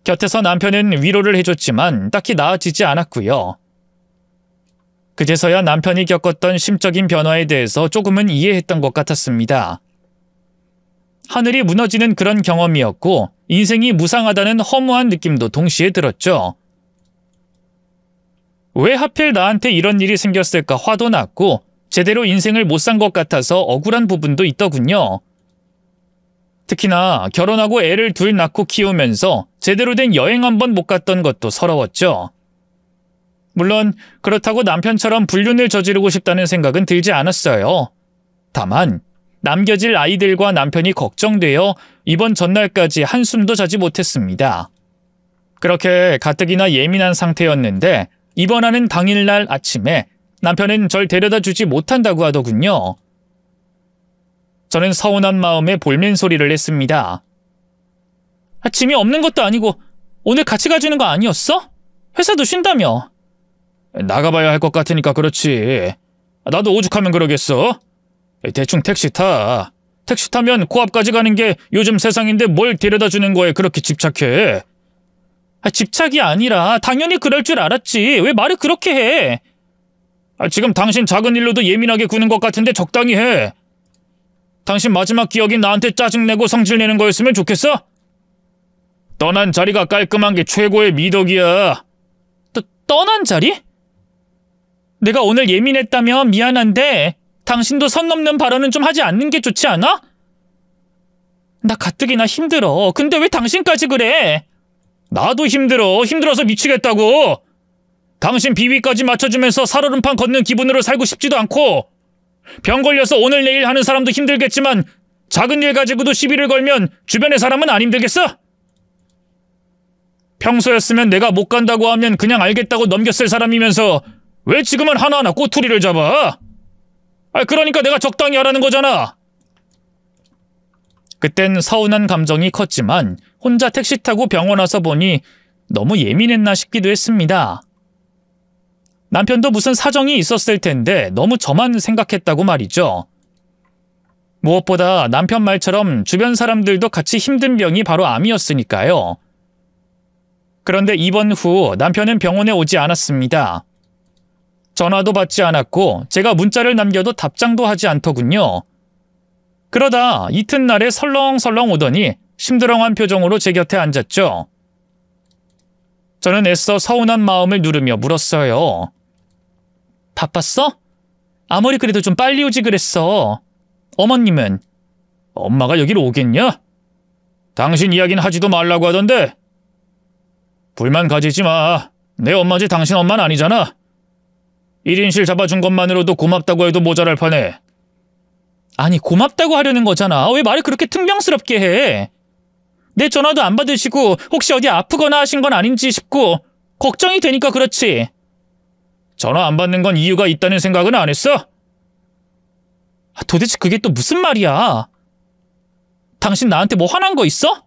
곁에서 남편은 위로를 해줬지만 딱히 나아지지 않았고요. 그제서야 남편이 겪었던 심적인 변화에 대해서 조금은 이해했던 것 같았습니다. 하늘이 무너지는 그런 경험이었고 인생이 무상하다는 허무한 느낌도 동시에 들었죠. 왜 하필 나한테 이런 일이 생겼을까 화도 났고 제대로 인생을 못 산 것 같아서 억울한 부분도 있더군요. 특히나 결혼하고 애를 둘 낳고 키우면서 제대로 된 여행 한 번 못 갔던 것도 서러웠죠. 물론 그렇다고 남편처럼 불륜을 저지르고 싶다는 생각은 들지 않았어요. 다만 남겨질 아이들과 남편이 걱정되어 이번 전날까지 한숨도 자지 못했습니다. 그렇게 가뜩이나 예민한 상태였는데 입원하는 당일날 아침에 남편은 절 데려다 주지 못한다고 하더군요. 저는 서운한 마음에 볼멘 소리를 했습니다. 짐이 없는 것도 아니고 오늘 같이 가주는 거 아니었어? 회사도 쉰다며. 나가봐야 할 것 같으니까 그렇지. 나도 오죽하면 그러겠어? 대충 택시 타. 택시 타면 코앞까지 가는 게 요즘 세상인데 뭘 데려다 주는 거에 그렇게 집착해. 집착이 아니라 당연히 그럴 줄 알았지. 왜 말을 그렇게 해? 지금 당신 작은 일로도 예민하게 구는 것 같은데 적당히 해. 당신 마지막 기억이 나한테 짜증내고 성질내는 거였으면 좋겠어? 떠난 자리가 깔끔한 게 최고의 미덕이야. 떠난 자리? 내가 오늘 예민했다면 미안한데 당신도 선 넘는 발언은 좀 하지 않는 게 좋지 않아? 나 가뜩이나 힘들어. 근데 왜 당신까지 그래? 나도 힘들어서 미치겠다고. 당신 비위까지 맞춰주면서 살얼음판 걷는 기분으로 살고 싶지도 않고 병 걸려서 오늘 내일 하는 사람도 힘들겠지만 작은 일 가지고도 시비를 걸면 주변의 사람은 안 힘들겠어? 평소였으면 내가 못 간다고 하면 그냥 알겠다고 넘겼을 사람이면서 왜 지금은 하나하나 꼬투리를 잡아? 그러니까 내가 적당히 하라는 거잖아. 그땐 서운한 감정이 컸지만 혼자 택시 타고 병원 와서 보니 너무 예민했나 싶기도 했습니다. 남편도 무슨 사정이 있었을 텐데 너무 저만 생각했다고 말이죠. 무엇보다 남편 말처럼 주변 사람들도 같이 힘든 병이 바로 암이었으니까요. 그런데 입원 후 남편은 병원에 오지 않았습니다. 전화도 받지 않았고 제가 문자를 남겨도 답장도 하지 않더군요. 그러다 이튿날에 설렁설렁 오더니 심드렁한 표정으로 제 곁에 앉았죠. 저는 애써 서운한 마음을 누르며 물었어요. 바빴어? 아무리 그래도 좀 빨리 오지 그랬어. 어머님은? 엄마가 여기로 오겠냐? 당신 이야기는 하지도 말라고 하던데. 불만 가지지 마. 내 엄마지 당신 엄마는 아니잖아. 1인실 잡아준 것만으로도 고맙다고 해도 모자랄 판에. 아니, 고맙다고 하려는 거잖아. 왜 말을 그렇게 퉁명스럽게 해? 내 전화도 안 받으시고 혹시 어디 아프거나 하신 건 아닌지 싶고 걱정이 되니까 그렇지. 전화 안 받는 건 이유가 있다는 생각은 안 했어? 도대체 그게 또 무슨 말이야? 당신 나한테 뭐 화난 거 있어?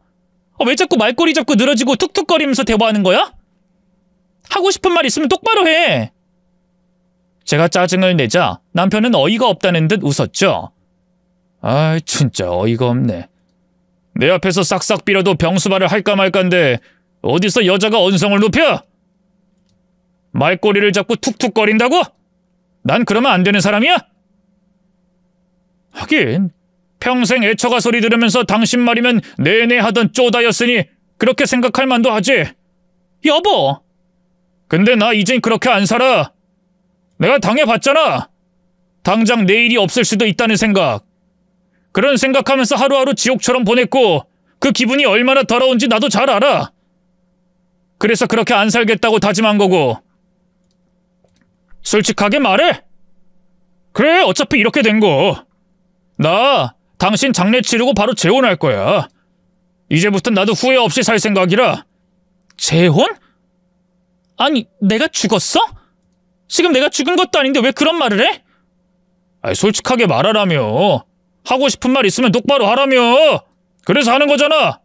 왜 자꾸 말꼬리 잡고 늘어지고 툭툭거리면서 대화하는 거야? 하고 싶은 말 있으면 똑바로 해. 제가 짜증을 내자 남편은 어이가 없다는 듯 웃었죠. 아, 진짜 어이가 없네. 내 앞에서 싹싹 빌어도 병수발을 할까 말까인데 어디서 여자가 언성을 높여? 말꼬리를 잡고 툭툭거린다고? 난 그러면 안 되는 사람이야? 하긴 평생 애처가 소리 들으면서 당신 말이면 내내 하던 쪼다였으니 그렇게 생각할 만도 하지. 여보! 근데 나 이젠 그렇게 안 살아. 내가 당해봤잖아. 당장 내일이 없을 수도 있다는 생각. 그런 생각하면서 하루하루 지옥처럼 보냈고 그 기분이 얼마나 더러운지 나도 잘 알아. 그래서 그렇게 안 살겠다고 다짐한 거고. 솔직하게 말해. 그래, 어차피 이렇게 된 거. 나 당신 장례 치르고 바로 재혼할 거야. 이제부터 나도 후회 없이 살 생각이라. 재혼? 아니, 내가 죽었어? 지금 내가 죽은 것도 아닌데 왜 그런 말을 해? 아니, 솔직하게 말하라며. 하고 싶은 말 있으면 똑바로 하라며. 그래서 하는 거잖아.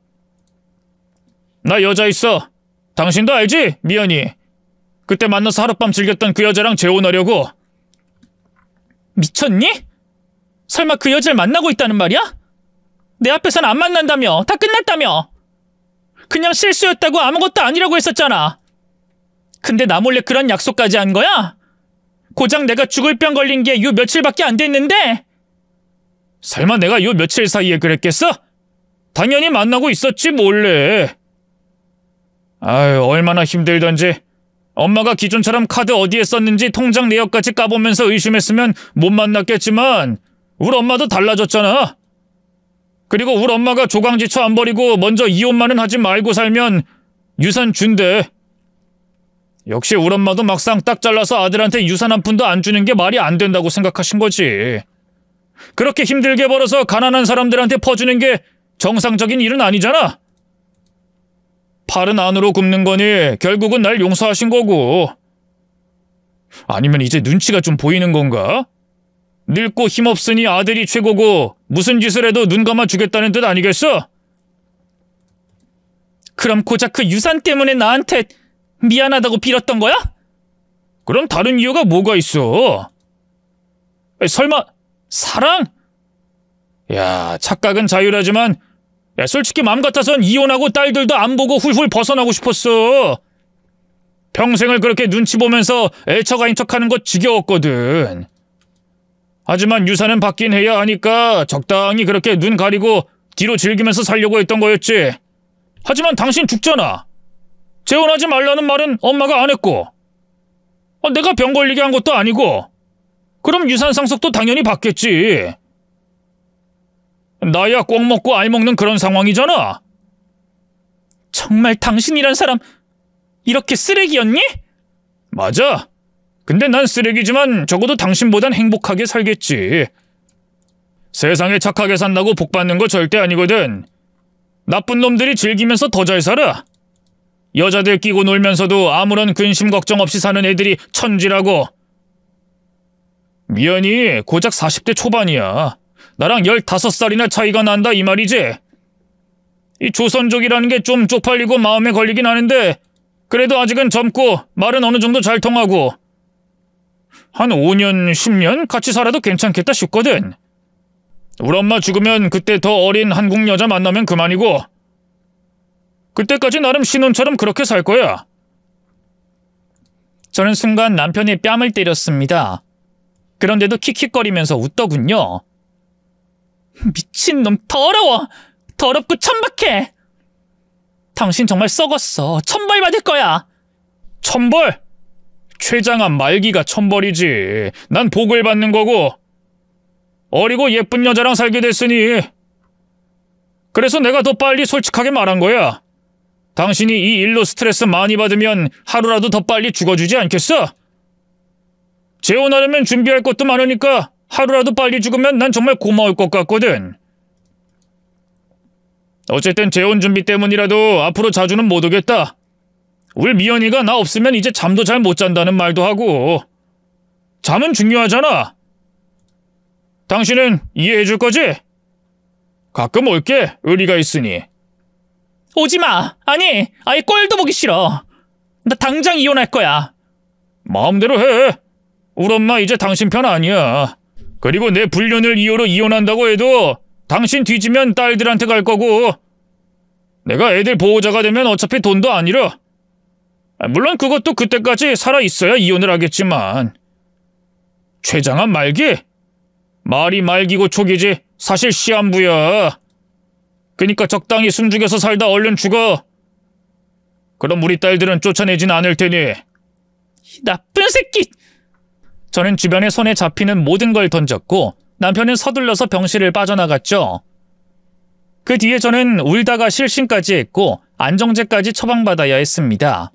나 여자 있어. 당신도 알지? 미연이. 그때 만나서 하룻밤 즐겼던 그 여자랑 재혼하려고. 미쳤니? 설마 그 여자를 만나고 있다는 말이야? 내 앞에선 안 만난다며. 다 끝났다며. 그냥 실수였다고 아무것도 아니라고 했었잖아. 근데 나 몰래 그런 약속까지 한 거야? 고작 내가 죽을 병 걸린 게 요 며칠밖에 안 됐는데? 설마 내가 요 며칠 사이에 그랬겠어? 당연히 만나고 있었지 몰래. 아유, 얼마나 힘들던지. 엄마가 기존처럼 카드 어디에 썼는지 통장 내역까지 까보면서 의심했으면 못 만났겠지만 우리 엄마도 달라졌잖아. 그리고 우리 엄마가 조강지처 안 버리고 먼저 이혼만은 하지 말고 살면 유산 준대. 역시 우리 엄마도 막상 딱 잘라서 아들한테 유산 한 푼도 안 주는 게 말이 안 된다고 생각하신 거지. 그렇게 힘들게 벌어서 가난한 사람들한테 퍼주는 게 정상적인 일은 아니잖아. 팔은 안으로 굽는 거니 결국은 날 용서하신 거고. 아니면 이제 눈치가 좀 보이는 건가? 늙고 힘없으니 아들이 최고고 무슨 짓을 해도 눈 감아 주겠다는 뜻 아니겠어? 그럼 고작 그 유산 때문에 나한테 미안하다고 빌었던 거야? 그럼 다른 이유가 뭐가 있어? 설마 사랑? 야, 착각은 자유라지만 야, 솔직히 맘 같아선 이혼하고 딸들도 안 보고 훌훌 벗어나고 싶었어. 평생을 그렇게 눈치 보면서 애처가인 척하는 거 지겨웠거든. 하지만 유산은 받긴 해야 하니까 적당히 그렇게 눈 가리고 뒤로 즐기면서 살려고 했던 거였지. 하지만 당신 죽잖아. 재혼하지 말라는 말은 엄마가 안 했고 내가 병 걸리게 한 것도 아니고 그럼 유산 상속도 당연히 받겠지. 나야 꼭 먹고 알 먹는 그런 상황이잖아. 정말 당신이란 사람 이렇게 쓰레기였니? 맞아. 근데 난 쓰레기지만 적어도 당신보단 행복하게 살겠지. 세상에 착하게 산다고 복 받는 거 절대 아니거든. 나쁜 놈들이 즐기면서 더 잘 살아. 여자들 끼고 놀면서도 아무런 근심 걱정 없이 사는 애들이 천지라고. 미연이 고작 40대 초반이야. 나랑 15살이나 차이가 난다 이 말이지. 이 조선족이라는 게 좀 쪽팔리고 마음에 걸리긴 하는데 그래도 아직은 젊고 말은 어느 정도 잘 통하고 한 5년, 10년 같이 살아도 괜찮겠다 싶거든. 우리 엄마 죽으면 그때 더 어린 한국 여자 만나면 그만이고 그때까지 나름 신혼처럼 그렇게 살 거야. 저는 순간 남편의 뺨을 때렸습니다. 그런데도 킥킥거리면서 웃더군요. 미친놈 더러워! 더럽고 천박해! 당신 정말 썩었어. 천벌 받을 거야! 천벌? 최장한 말기가 천벌이지. 난 복을 받는 거고. 어리고 예쁜 여자랑 살게 됐으니. 그래서 내가 더 빨리 솔직하게 말한 거야. 당신이 이 일로 스트레스 많이 받으면 하루라도 더 빨리 죽어주지 않겠어? 재혼하려면 준비할 것도 많으니까 하루라도 빨리 죽으면 난 정말 고마울 것 같거든. 어쨌든 재혼 준비 때문이라도 앞으로 자주는 못 오겠다. 우리 미연이가 나 없으면 이제 잠도 잘 못 잔다는 말도 하고. 잠은 중요하잖아. 당신은 이해해 줄 거지? 가끔 올게, 의리가 있으니. 오지마! 아니, 아예 꼴도 보기 싫어. 나 당장 이혼할 거야. 마음대로 해. 우리 엄마 이제 당신 편 아니야. 그리고 내 불륜을 이유로 이혼한다고 해도 당신 뒤지면 딸들한테 갈 거고 내가 애들 보호자가 되면 어차피 돈도 안 잃어. 물론 그것도 그때까지 살아있어야 이혼을 하겠지만. 최장한 말기? 말이 말기고 촉이지 사실 시한부야. 그니까 적당히 숨죽여서 살다 얼른 죽어. 그럼 우리 딸들은 쫓아내진 않을 테니. 나쁜 새끼! 저는 주변에 손에 잡히는 모든 걸 던졌고 남편은 서둘러서 병실을 빠져나갔죠. 그 뒤에 저는 울다가 실신까지 했고 안정제까지 처방받아야 했습니다.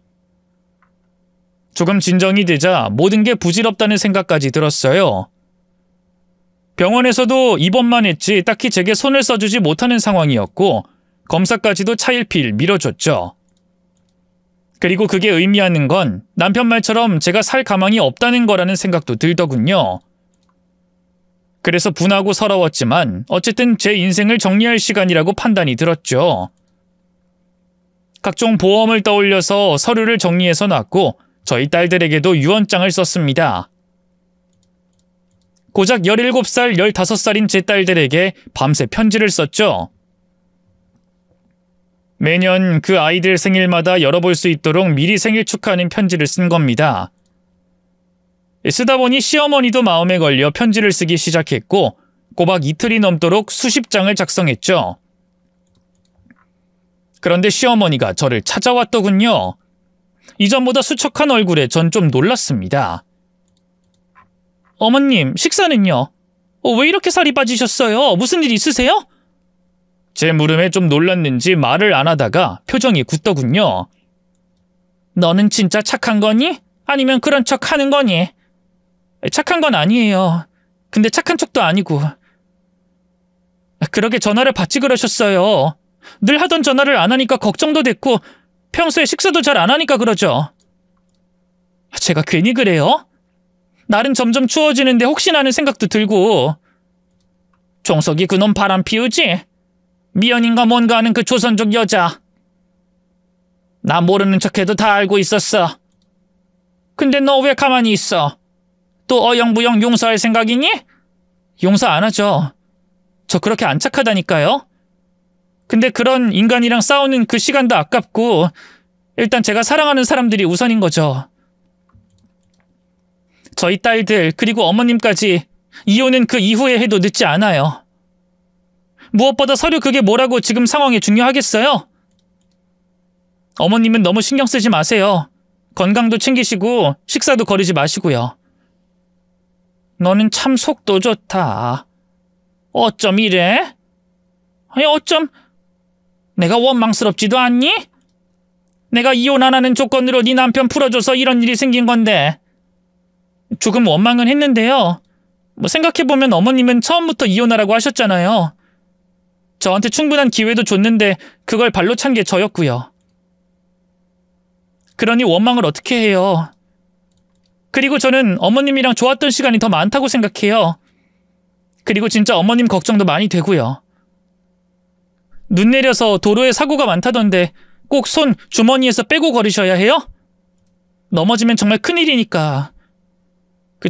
조금 진정이 되자 모든 게 부질없다는 생각까지 들었어요. 병원에서도 입원만 했지 딱히 제게 손을 써주지 못하는 상황이었고 검사까지도 차일피일 미뤄줬죠. 그리고 그게 의미하는 건 남편 말처럼 제가 살 가망이 없다는 거라는 생각도 들더군요. 그래서 분하고 서러웠지만 어쨌든 제 인생을 정리할 시간이라고 판단이 들었죠. 각종 보험을 떠올려서 서류를 정리해서 놨고 저희 딸들에게도 유언장을 썼습니다. 고작 17살, 15살인 제 딸들에게 밤새 편지를 썼죠. 매년 그 아이들 생일마다 열어볼 수 있도록 미리 생일 축하하는 편지를 쓴 겁니다. 쓰다 보니 시어머니도 마음에 걸려 편지를 쓰기 시작했고 꼬박 이틀이 넘도록 수십 장을 작성했죠. 그런데 시어머니가 저를 찾아왔더군요. 이전보다 수척한 얼굴에 전 좀 놀랐습니다. 어머님, 식사는요? 왜 이렇게 살이 빠지셨어요? 무슨 일 있으세요? 제 물음에 좀 놀랐는지 말을 안 하다가 표정이 굳더군요. 너는 진짜 착한 거니? 아니면 그런 척 하는 거니? 착한 건 아니에요. 근데 착한 척도 아니고. 그러게 전화를 받지 그러셨어요. 늘 하던 전화를 안 하니까 걱정도 됐고 평소에 식사도 잘 안 하니까 그러죠. 제가 괜히 그래요? 날은 점점 추워지는데 혹시나 하는 생각도 들고. 종석이 그놈 바람 피우지? 미연인가 뭔가 하는 그 조선족 여자. 나 모르는 척해도 다 알고 있었어. 근데 너 왜 가만히 있어? 또 어영부영 용서할 생각이니? 용서 안 하죠. 저 그렇게 안 착하다니까요. 근데 그런 인간이랑 싸우는 그 시간도 아깝고 일단 제가 사랑하는 사람들이 우선인 거죠. 저희 딸들 그리고 어머님까지 이혼은 그 이후에 해도 늦지 않아요. 무엇보다 서류 그게 뭐라고 지금 상황이 중요하겠어요? 어머님은 너무 신경 쓰지 마세요. 건강도 챙기시고 식사도 거르지 마시고요. 너는 참 속도 좋다. 어쩜 이래? 아니 어쩜 내가 원망스럽지도 않니? 내가 이혼 안 하는 조건으로 네 남편 풀어줘서 이런 일이 생긴 건데. 조금 원망은 했는데요. 생각해보면 어머님은 처음부터 이혼하라고 하셨잖아요. 저한테 충분한 기회도 줬는데 그걸 발로 찬 게 저였고요. 그러니 원망을 어떻게 해요. 그리고 저는 어머님이랑 좋았던 시간이 더 많다고 생각해요. 그리고 진짜 어머님 걱정도 많이 되고요. 눈 내려서 도로에 사고가 많다던데 꼭 손 주머니에서 빼고 걸으셔야 해요? 넘어지면 정말 큰일이니까.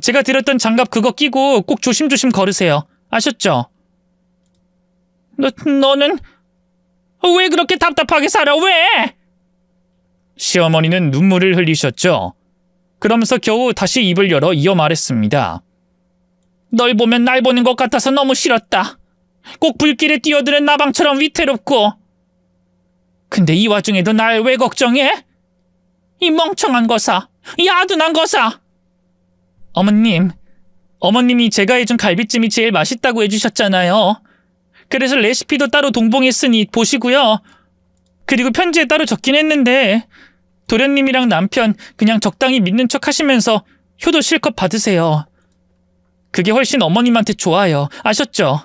제가 드렸던 장갑 그거 끼고 꼭 조심조심 걸으세요. 아셨죠? 너는 왜 그렇게 답답하게 살아? 왜? 시어머니는 눈물을 흘리셨죠. 그러면서 겨우 다시 입을 열어 이어 말했습니다. 널 보면 날 보는 것 같아서 너무 싫었다. 꼭 불길에 뛰어드는 나방처럼 위태롭고. 근데 이 와중에도 날 왜 걱정해? 이 멍청한 거사, 이 아둔한 거사. 어머님이 제가 해준 갈비찜이 제일 맛있다고 해주셨잖아요. 그래서 레시피도 따로 동봉했으니 보시고요. 그리고 편지에 따로 적긴 했는데 도련님이랑 남편 그냥 적당히 믿는 척 하시면서 효도 실컷 받으세요. 그게 훨씬 어머님한테 좋아요. 아셨죠?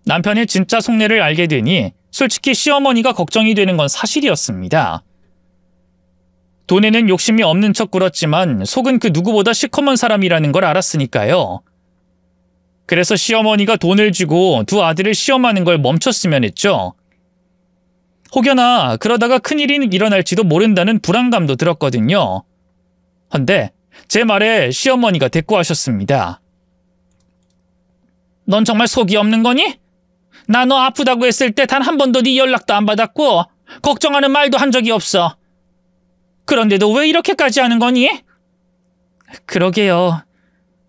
남편의 진짜 속내를 알게 되니 솔직히 시어머니가 걱정이 되는 건 사실이었습니다. 돈에는 욕심이 없는 척 굴었지만 속은 그 누구보다 시커먼 사람이라는 걸 알았으니까요. 그래서 시어머니가 돈을 주고 두 아들을 시험하는 걸 멈췄으면 했죠. 혹여나 그러다가 큰일이 일어날지도 모른다는 불안감도 들었거든요. 헌데 제 말에 시어머니가 대꾸하셨습니다. 넌 정말 속이 없는 거니? 나 너 아프다고 했을 때 단 한 번도 네 연락도 안 받았고 걱정하는 말도 한 적이 없어. 그런데도 왜 이렇게까지 하는 거니? 그러게요.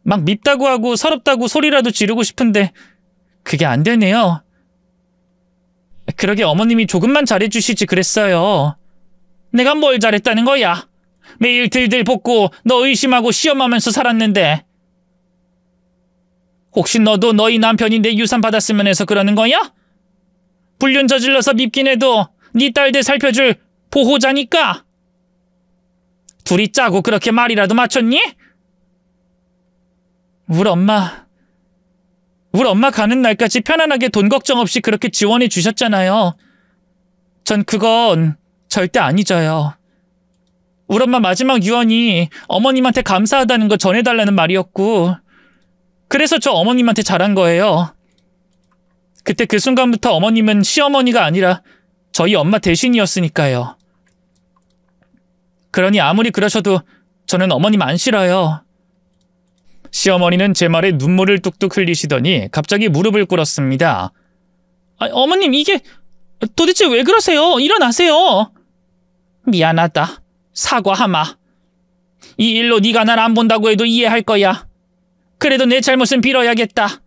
막 밉다고 하고 서럽다고 소리라도 지르고 싶은데 그게 안 되네요. 그러게 어머님이 조금만 잘해주시지 그랬어요. 내가 뭘 잘했다는 거야? 매일 들들 볶고 너 의심하고 시험하면서 살았는데. 혹시 너도 너희 남편이 내 유산 받았으면 해서 그러는 거야? 불륜 저질러서 밉긴 해도 네 딸들 살펴줄 보호자니까. 둘이 짜고 그렇게 말이라도 맞췄니? 우리 엄마 가는 날까지 편안하게 돈 걱정 없이 그렇게 지원해 주셨잖아요. 전 그건 절대 안 잊어요. 우리 엄마 마지막 유언이 어머님한테 감사하다는 거 전해달라는 말이었고 그래서 저 어머님한테 잘한 거예요. 그때 그 순간부터 어머님은 시어머니가 아니라 저희 엄마 대신이었으니까요. 그러니 아무리 그러셔도 저는 어머님 안 싫어요. 시어머니는 제 말에 눈물을 뚝뚝 흘리시더니 갑자기 무릎을 꿇었습니다. 어머님 이게 도대체 왜 그러세요? 일어나세요. 미안하다. 사과하마. 이 일로 네가 날 안 본다고 해도 이해할 거야. 그래도 내 잘못은 빌어야겠다.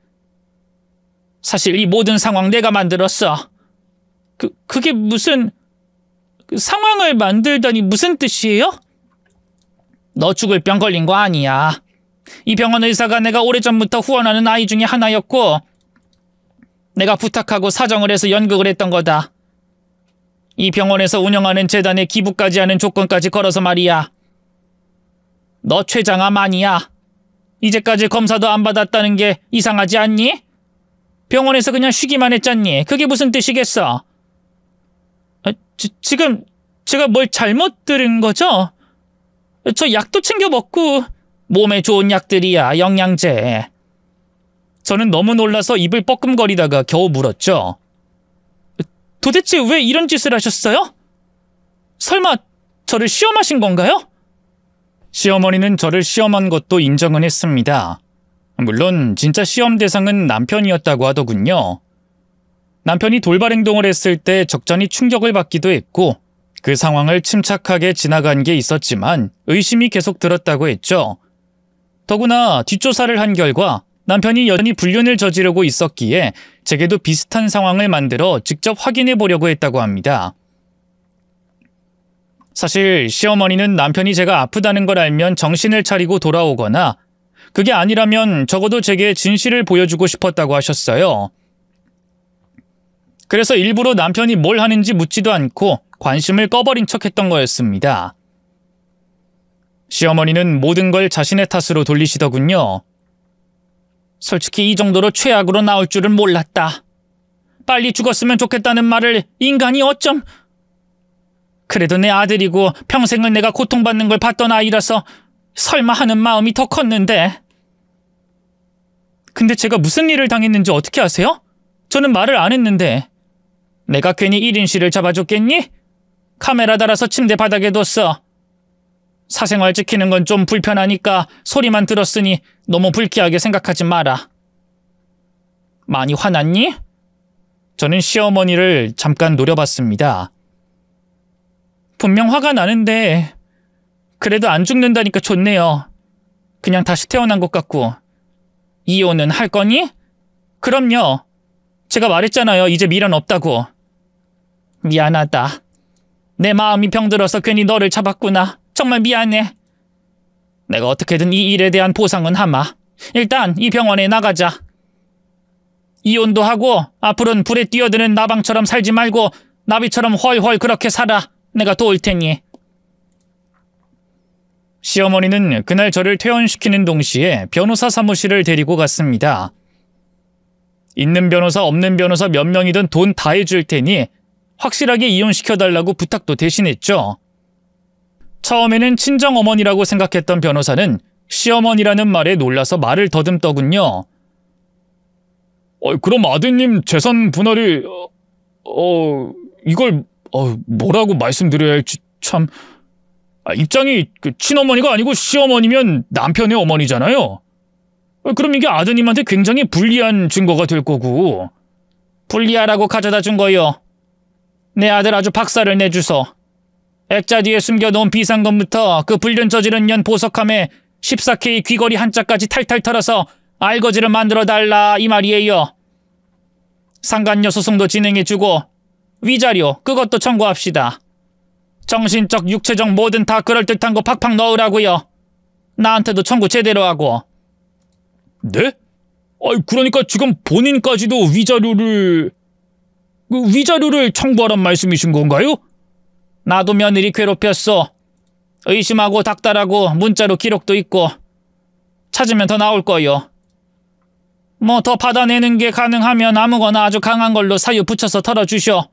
사실 이 모든 상황 내가 만들었어. 그게 무슨... 상황을 만들다니 무슨 뜻이에요? 너 죽을 병 걸린 거 아니야. 이 병원 의사가 내가 오래전부터 후원하는 아이 중에 하나였고 내가 부탁하고 사정을 해서 연극을 했던 거다. 이 병원에서 운영하는 재단에 기부까지 하는 조건까지 걸어서 말이야. 너 췌장암 아니야. 이제까지 검사도 안 받았다는 게 이상하지 않니? 병원에서 그냥 쉬기만 했잖니. 그게 무슨 뜻이겠어? 지금 제가 뭘 잘못 들은 거죠? 저 약도 챙겨 먹고 몸에 좋은 약들이야. 영양제. 저는 너무 놀라서 입을 뻐끔거리다가 겨우 물었죠. 도대체 왜 이런 짓을 하셨어요? 설마 저를 시험하신 건가요? 시어머니는 저를 시험한 것도 인정은 했습니다. 물론 진짜 시험 대상은 남편이었다고 하더군요. 남편이 돌발 행동을 했을 때 적잖이 충격을 받기도 했고 그 상황을 침착하게 지나간 게 있었지만 의심이 계속 들었다고 했죠. 더구나 뒷조사를 한 결과 남편이 여전히 불륜을 저지르고 있었기에 제게도 비슷한 상황을 만들어 직접 확인해 보려고 했다고 합니다. 사실 시어머니는 남편이 제가 아프다는 걸 알면 정신을 차리고 돌아오거나 그게 아니라면 적어도 제게 진실을 보여주고 싶었다고 하셨어요. 그래서 일부러 남편이 뭘 하는지 묻지도 않고 관심을 꺼버린 척했던 거였습니다. 시어머니는 모든 걸 자신의 탓으로 돌리시더군요. 솔직히 이 정도로 최악으로 나올 줄은 몰랐다. 빨리 죽었으면 좋겠다는 말을 인간이 어쩜... 그래도 내 아들이고 평생을 내가 고통받는 걸 봤던 아이라서 설마 하는 마음이 더 컸는데. 근데 제가 무슨 일을 당했는지 어떻게 아세요? 저는 말을 안 했는데. 내가 괜히 1인 씨를 잡아줬겠니? 카메라 달아서 침대 바닥에 뒀어. 사생활 지키는 건 좀 불편하니까 소리만 들었으니 너무 불쾌하게 생각하지 마라. 많이 화났니? 저는 시어머니를 잠깐 노려봤습니다. 분명 화가 나는데 그래도 안 죽는다니까 좋네요. 그냥 다시 태어난 것 같고. 이혼은 할 거니? 그럼요. 제가 말했잖아요. 이제 미련 없다고. 미안하다. 내 마음이 병들어서 괜히 너를 잡았구나. 정말 미안해. 내가 어떻게든 이 일에 대한 보상은 하마. 일단 이 병원에 나가자. 이혼도 하고 앞으로는 불에 뛰어드는 나방처럼 살지 말고 나비처럼 훨훨 그렇게 살아. 내가 도울 테니. 시어머니는 그날 저를 퇴원시키는 동시에 변호사 사무실을 데리고 갔습니다. 있는 변호사 없는 변호사 몇 명이든 돈 다 해줄 테니 확실하게 이혼시켜달라고 부탁도 대신했죠. 처음에는 친정어머니라고 생각했던 변호사는 시어머니라는 말에 놀라서 말을 더듬더군요. 그럼 아드님 재산 분할이 이걸 뭐라고 말씀드려야 할지 참. 입장이 친어머니가 아니고 시어머니면 남편의 어머니잖아요. 그럼 이게 아드님한테 굉장히 불리한 증거가 될 거고. 불리하라고 가져다 준 거요. 내 아들 아주 박살을 내주소. 액자 뒤에 숨겨놓은 비상금부터 그 불륜 저지른 년 보석함에 14K 귀걸이 한 짝까지 탈탈 털어서 알거지를 만들어달라 이 말이에요. 상간녀 소송도 진행해주고 위자료 그것도 청구합시다. 정신적 육체적 뭐든 다 그럴듯한 거 팍팍 넣으라고요. 나한테도 청구 제대로 하고. 네? 그러니까 지금 본인까지도 위자료를 청구하란 말씀이신 건가요? 나도 며느리 괴롭혔어. 의심하고 닥달하고 문자로 기록도 있고. 찾으면 더 나올 거요. 뭐 더 받아내는 게 가능하면 아무거나 아주 강한 걸로 사유 붙여서 털어주셔.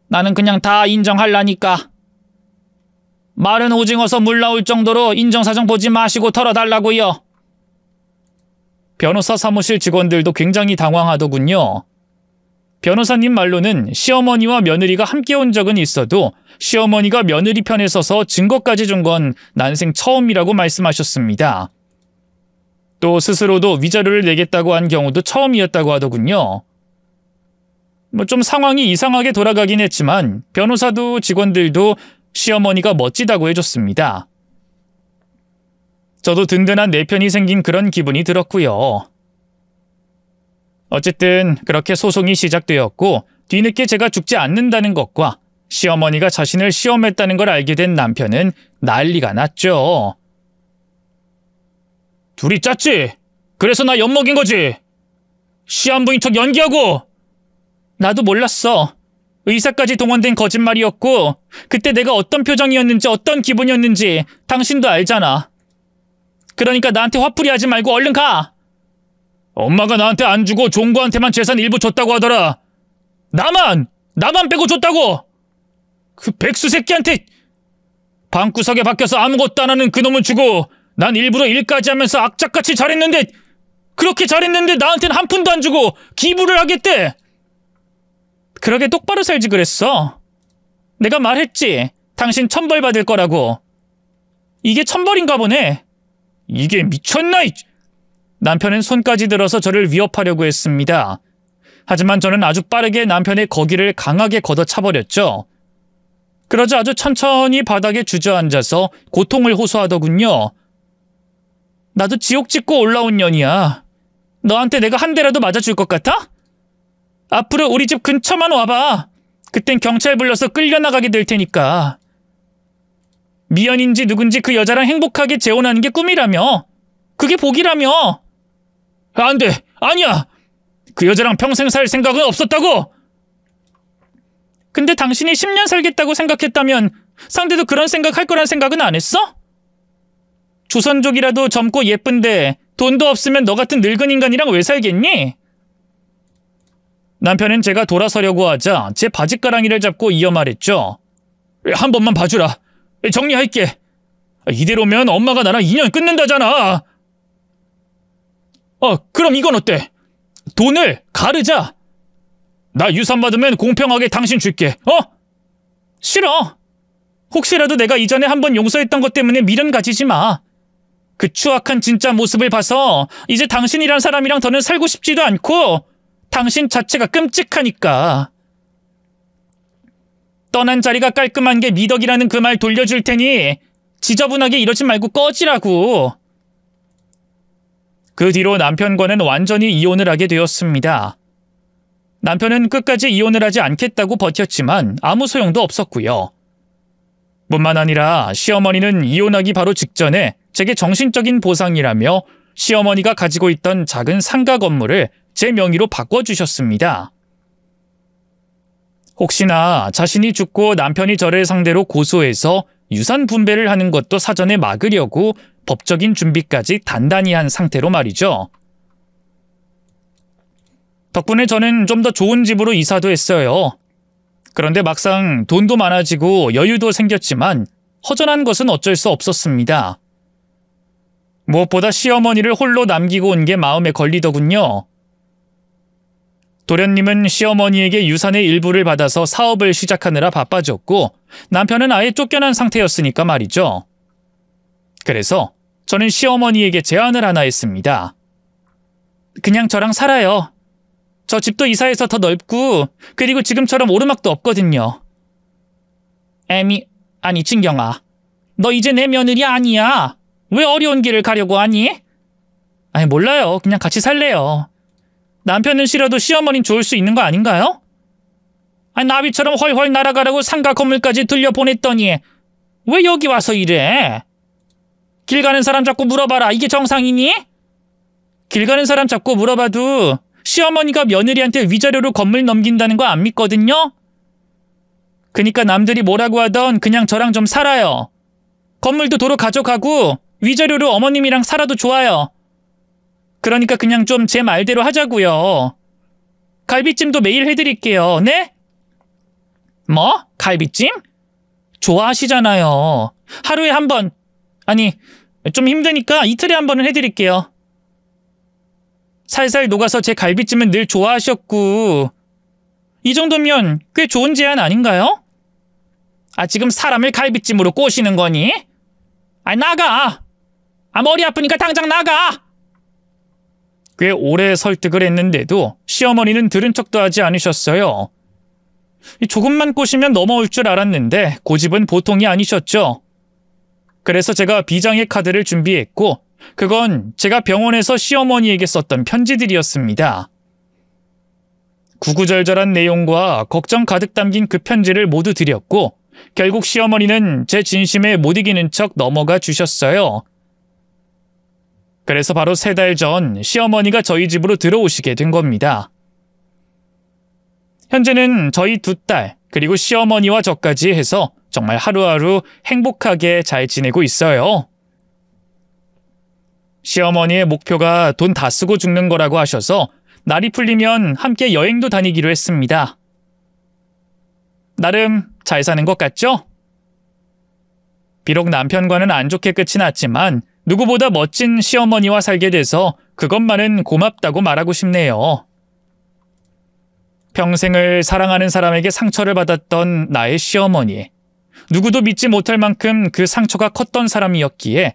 나는 그냥 다 인정할라니까. 마른 오징어서 물 나올 정도로 인정사정 보지 마시고 털어달라고요. 변호사 사무실 직원들도 굉장히 당황하더군요. 변호사님 말로는 시어머니와 며느리가 함께 온 적은 있어도 시어머니가 며느리 편에 서서 증거까지 준 건 난생 처음이라고 말씀하셨습니다. 또 스스로도 위자료를 내겠다고 한 경우도 처음이었다고 하더군요. 좀 상황이 이상하게 돌아가긴 했지만 변호사도 직원들도 시어머니가 멋지다고 해줬습니다. 저도 든든한 내 편이 생긴 그런 기분이 들었고요. 어쨌든 그렇게 소송이 시작되었고 뒤늦게 제가 죽지 않는다는 것과 시어머니가 자신을 시험했다는 걸 알게 된 남편은 난리가 났죠. 둘이 짰지? 그래서 나 엿먹인 거지? 시한부인 척 연기하고! 나도 몰랐어. 의사까지 동원된 거짓말이었고 그때 내가 어떤 표정이었는지 어떤 기분이었는지 당신도 알잖아. 그러니까 나한테 화풀이 하지 말고 얼른 가! 엄마가 나한테 안 주고 종구한테만 재산 일부 줬다고 하더라. 나만 빼고 줬다고! 그 백수 새끼한테 방구석에 박혀서 아무것도 안 하는 그놈은 주고 난 일부러 일까지 하면서 악착같이 잘했는데 그렇게 잘했는데 나한테는 한 푼도 안 주고 기부를 하겠대. 그러게 똑바로 살지 그랬어. 내가 말했지. 당신 천벌 받을 거라고. 이게 천벌인가 보네. 이게 미쳤나? 남편은 손까지 들어서 저를 위협하려고 했습니다. 하지만 저는 아주 빠르게 남편의 거기를 강하게 걷어차버렸죠. 그러자 아주 천천히 바닥에 주저앉아서 고통을 호소하더군요. 나도 지옥 짓고 올라온 년이야. 너한테 내가 한 대라도 맞아줄 것 같아? 앞으로 우리 집 근처만 와봐. 그땐 경찰 불러서 끌려나가게 될 테니까. 미연인지 누군지 그 여자랑 행복하게 재혼하는 게 꿈이라며. 그게 복이라며. 안 돼. 아니야. 그 여자랑 평생 살 생각은 없었다고. 근데 당신이 10년 살겠다고 생각했다면 상대도 그런 생각할 거란 생각은 안 했어? 조선족이라도 젊고 예쁜데 돈도 없으면 너 같은 늙은 인간이랑 왜 살겠니? 남편은 제가 돌아서려고 하자 제 바짓가랑이를 잡고 이어 말했죠. 한 번만 봐주라. 정리할게. 이대로면 엄마가 나랑 인연 끊는다잖아. 그럼 이건 어때? 돈을 가르자. 나 유산 받으면 공평하게 당신 줄게. 싫어. 혹시라도 내가 이전에 한번 용서했던 것 때문에 미련 가지지 마. 그 추악한 진짜 모습을 봐서 이제 당신이란 사람이랑 더는 살고 싶지도 않고 당신 자체가 끔찍하니까. 떠난 자리가 깔끔한 게 미덕이라는 그 말 돌려줄 테니 지저분하게 이러지 말고 꺼지라고. 그 뒤로 남편과는 완전히 이혼을 하게 되었습니다. 남편은 끝까지 이혼을 하지 않겠다고 버텼지만 아무 소용도 없었고요. 뿐만 아니라 시어머니는 이혼하기 바로 직전에 제게 정신적인 보상이라며 시어머니가 가지고 있던 작은 상가 건물을 제 명의로 바꿔주셨습니다. 혹시나 자신이 죽고 남편이 저를 상대로 고소해서 유산 분배를 하는 것도 사전에 막으려고 법적인 준비까지 단단히 한 상태로 말이죠. 덕분에 저는 좀 더 좋은 집으로 이사도 했어요. 그런데 막상 돈도 많아지고 여유도 생겼지만 허전한 것은 어쩔 수 없었습니다. 무엇보다 시어머니를 홀로 남기고 온 게 마음에 걸리더군요. 도련님은 시어머니에게 유산의 일부를 받아서 사업을 시작하느라 바빠졌고 남편은 아예 쫓겨난 상태였으니까 말이죠. 그래서 저는 시어머니에게 제안을 하나 했습니다. 그냥 저랑 살아요. 저 집도 이사해서 더 넓고 그리고 지금처럼 오르막도 없거든요. 아니 진경아. 너 이제 내 며느리 아니야. 왜 어려운 길을 가려고 하니? 아니 몰라요. 그냥 같이 살래요. 남편은 싫어도 시어머니는 좋을 수 있는 거 아닌가요? 아니 나비처럼 훨훨 날아가라고 상가 건물까지 들려보냈더니 왜 여기 와서 이래? 길 가는 사람 자꾸 물어봐라. 이게 정상이니? 길 가는 사람 자꾸 물어봐도 시어머니가 며느리한테 위자료로 건물 넘긴다는 거 안 믿거든요? 그니까 남들이 뭐라고 하던 그냥 저랑 좀 살아요. 건물도 도로 가져가고 위자료로 어머님이랑 살아도 좋아요. 그러니까 그냥 좀 제 말대로 하자고요. 갈비찜도 매일 해드릴게요. 네? 뭐? 갈비찜? 좋아하시잖아요. 하루에 한 번. 아니, 좀 힘드니까 이틀에 한 번은 해드릴게요. 살살 녹아서 제 갈비찜은 늘 좋아하셨고 이 정도면 꽤 좋은 제안 아닌가요? 지금 사람을 갈비찜으로 꼬시는 거니? 나가! 머리 아프니까 당장 나가! 꽤 오래 설득을 했는데도 시어머니는 들은 척도 하지 않으셨어요. 조금만 꼬시면 넘어올 줄 알았는데 고집은 보통이 아니셨죠. 그래서 제가 비장의 카드를 준비했고 그건 제가 병원에서 시어머니에게 썼던 편지들이었습니다. 구구절절한 내용과 걱정 가득 담긴 그 편지를 모두 드렸고 결국 시어머니는 제 진심에 못 이기는 척 넘어가 주셨어요. 그래서 바로 3달 전 시어머니가 저희 집으로 들어오시게 된 겁니다. 현재는 저희 2딸 그리고 시어머니와 저까지 해서 정말 하루하루 행복하게 잘 지내고 있어요. 시어머니의 목표가 돈 다 쓰고 죽는 거라고 하셔서 날이 풀리면 함께 여행도 다니기로 했습니다. 나름 잘 사는 것 같죠? 비록 남편과는 안 좋게 끝이 났지만 누구보다 멋진 시어머니와 살게 돼서 그것만은 고맙다고 말하고 싶네요. 평생을 사랑하는 사람에게 상처를 받았던 나의 시어머니. 누구도 믿지 못할 만큼 그 상처가 컸던 사람이었기에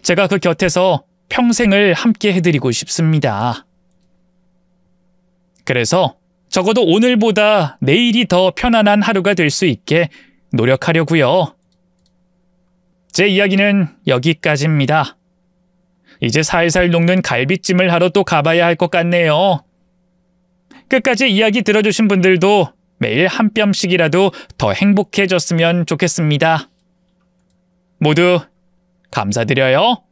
제가 그 곁에서 평생을 함께 해드리고 싶습니다. 그래서 적어도 오늘보다 내일이 더 편안한 하루가 될 수 있게 노력하려고요. 제 이야기는 여기까지입니다. 이제 살살 녹는 갈비찜을 하러 또 가봐야 할 것 같네요. 끝까지 이야기 들어주신 분들도 매일 한 뼘씩이라도 더 행복해졌으면 좋겠습니다. 모두 감사드려요.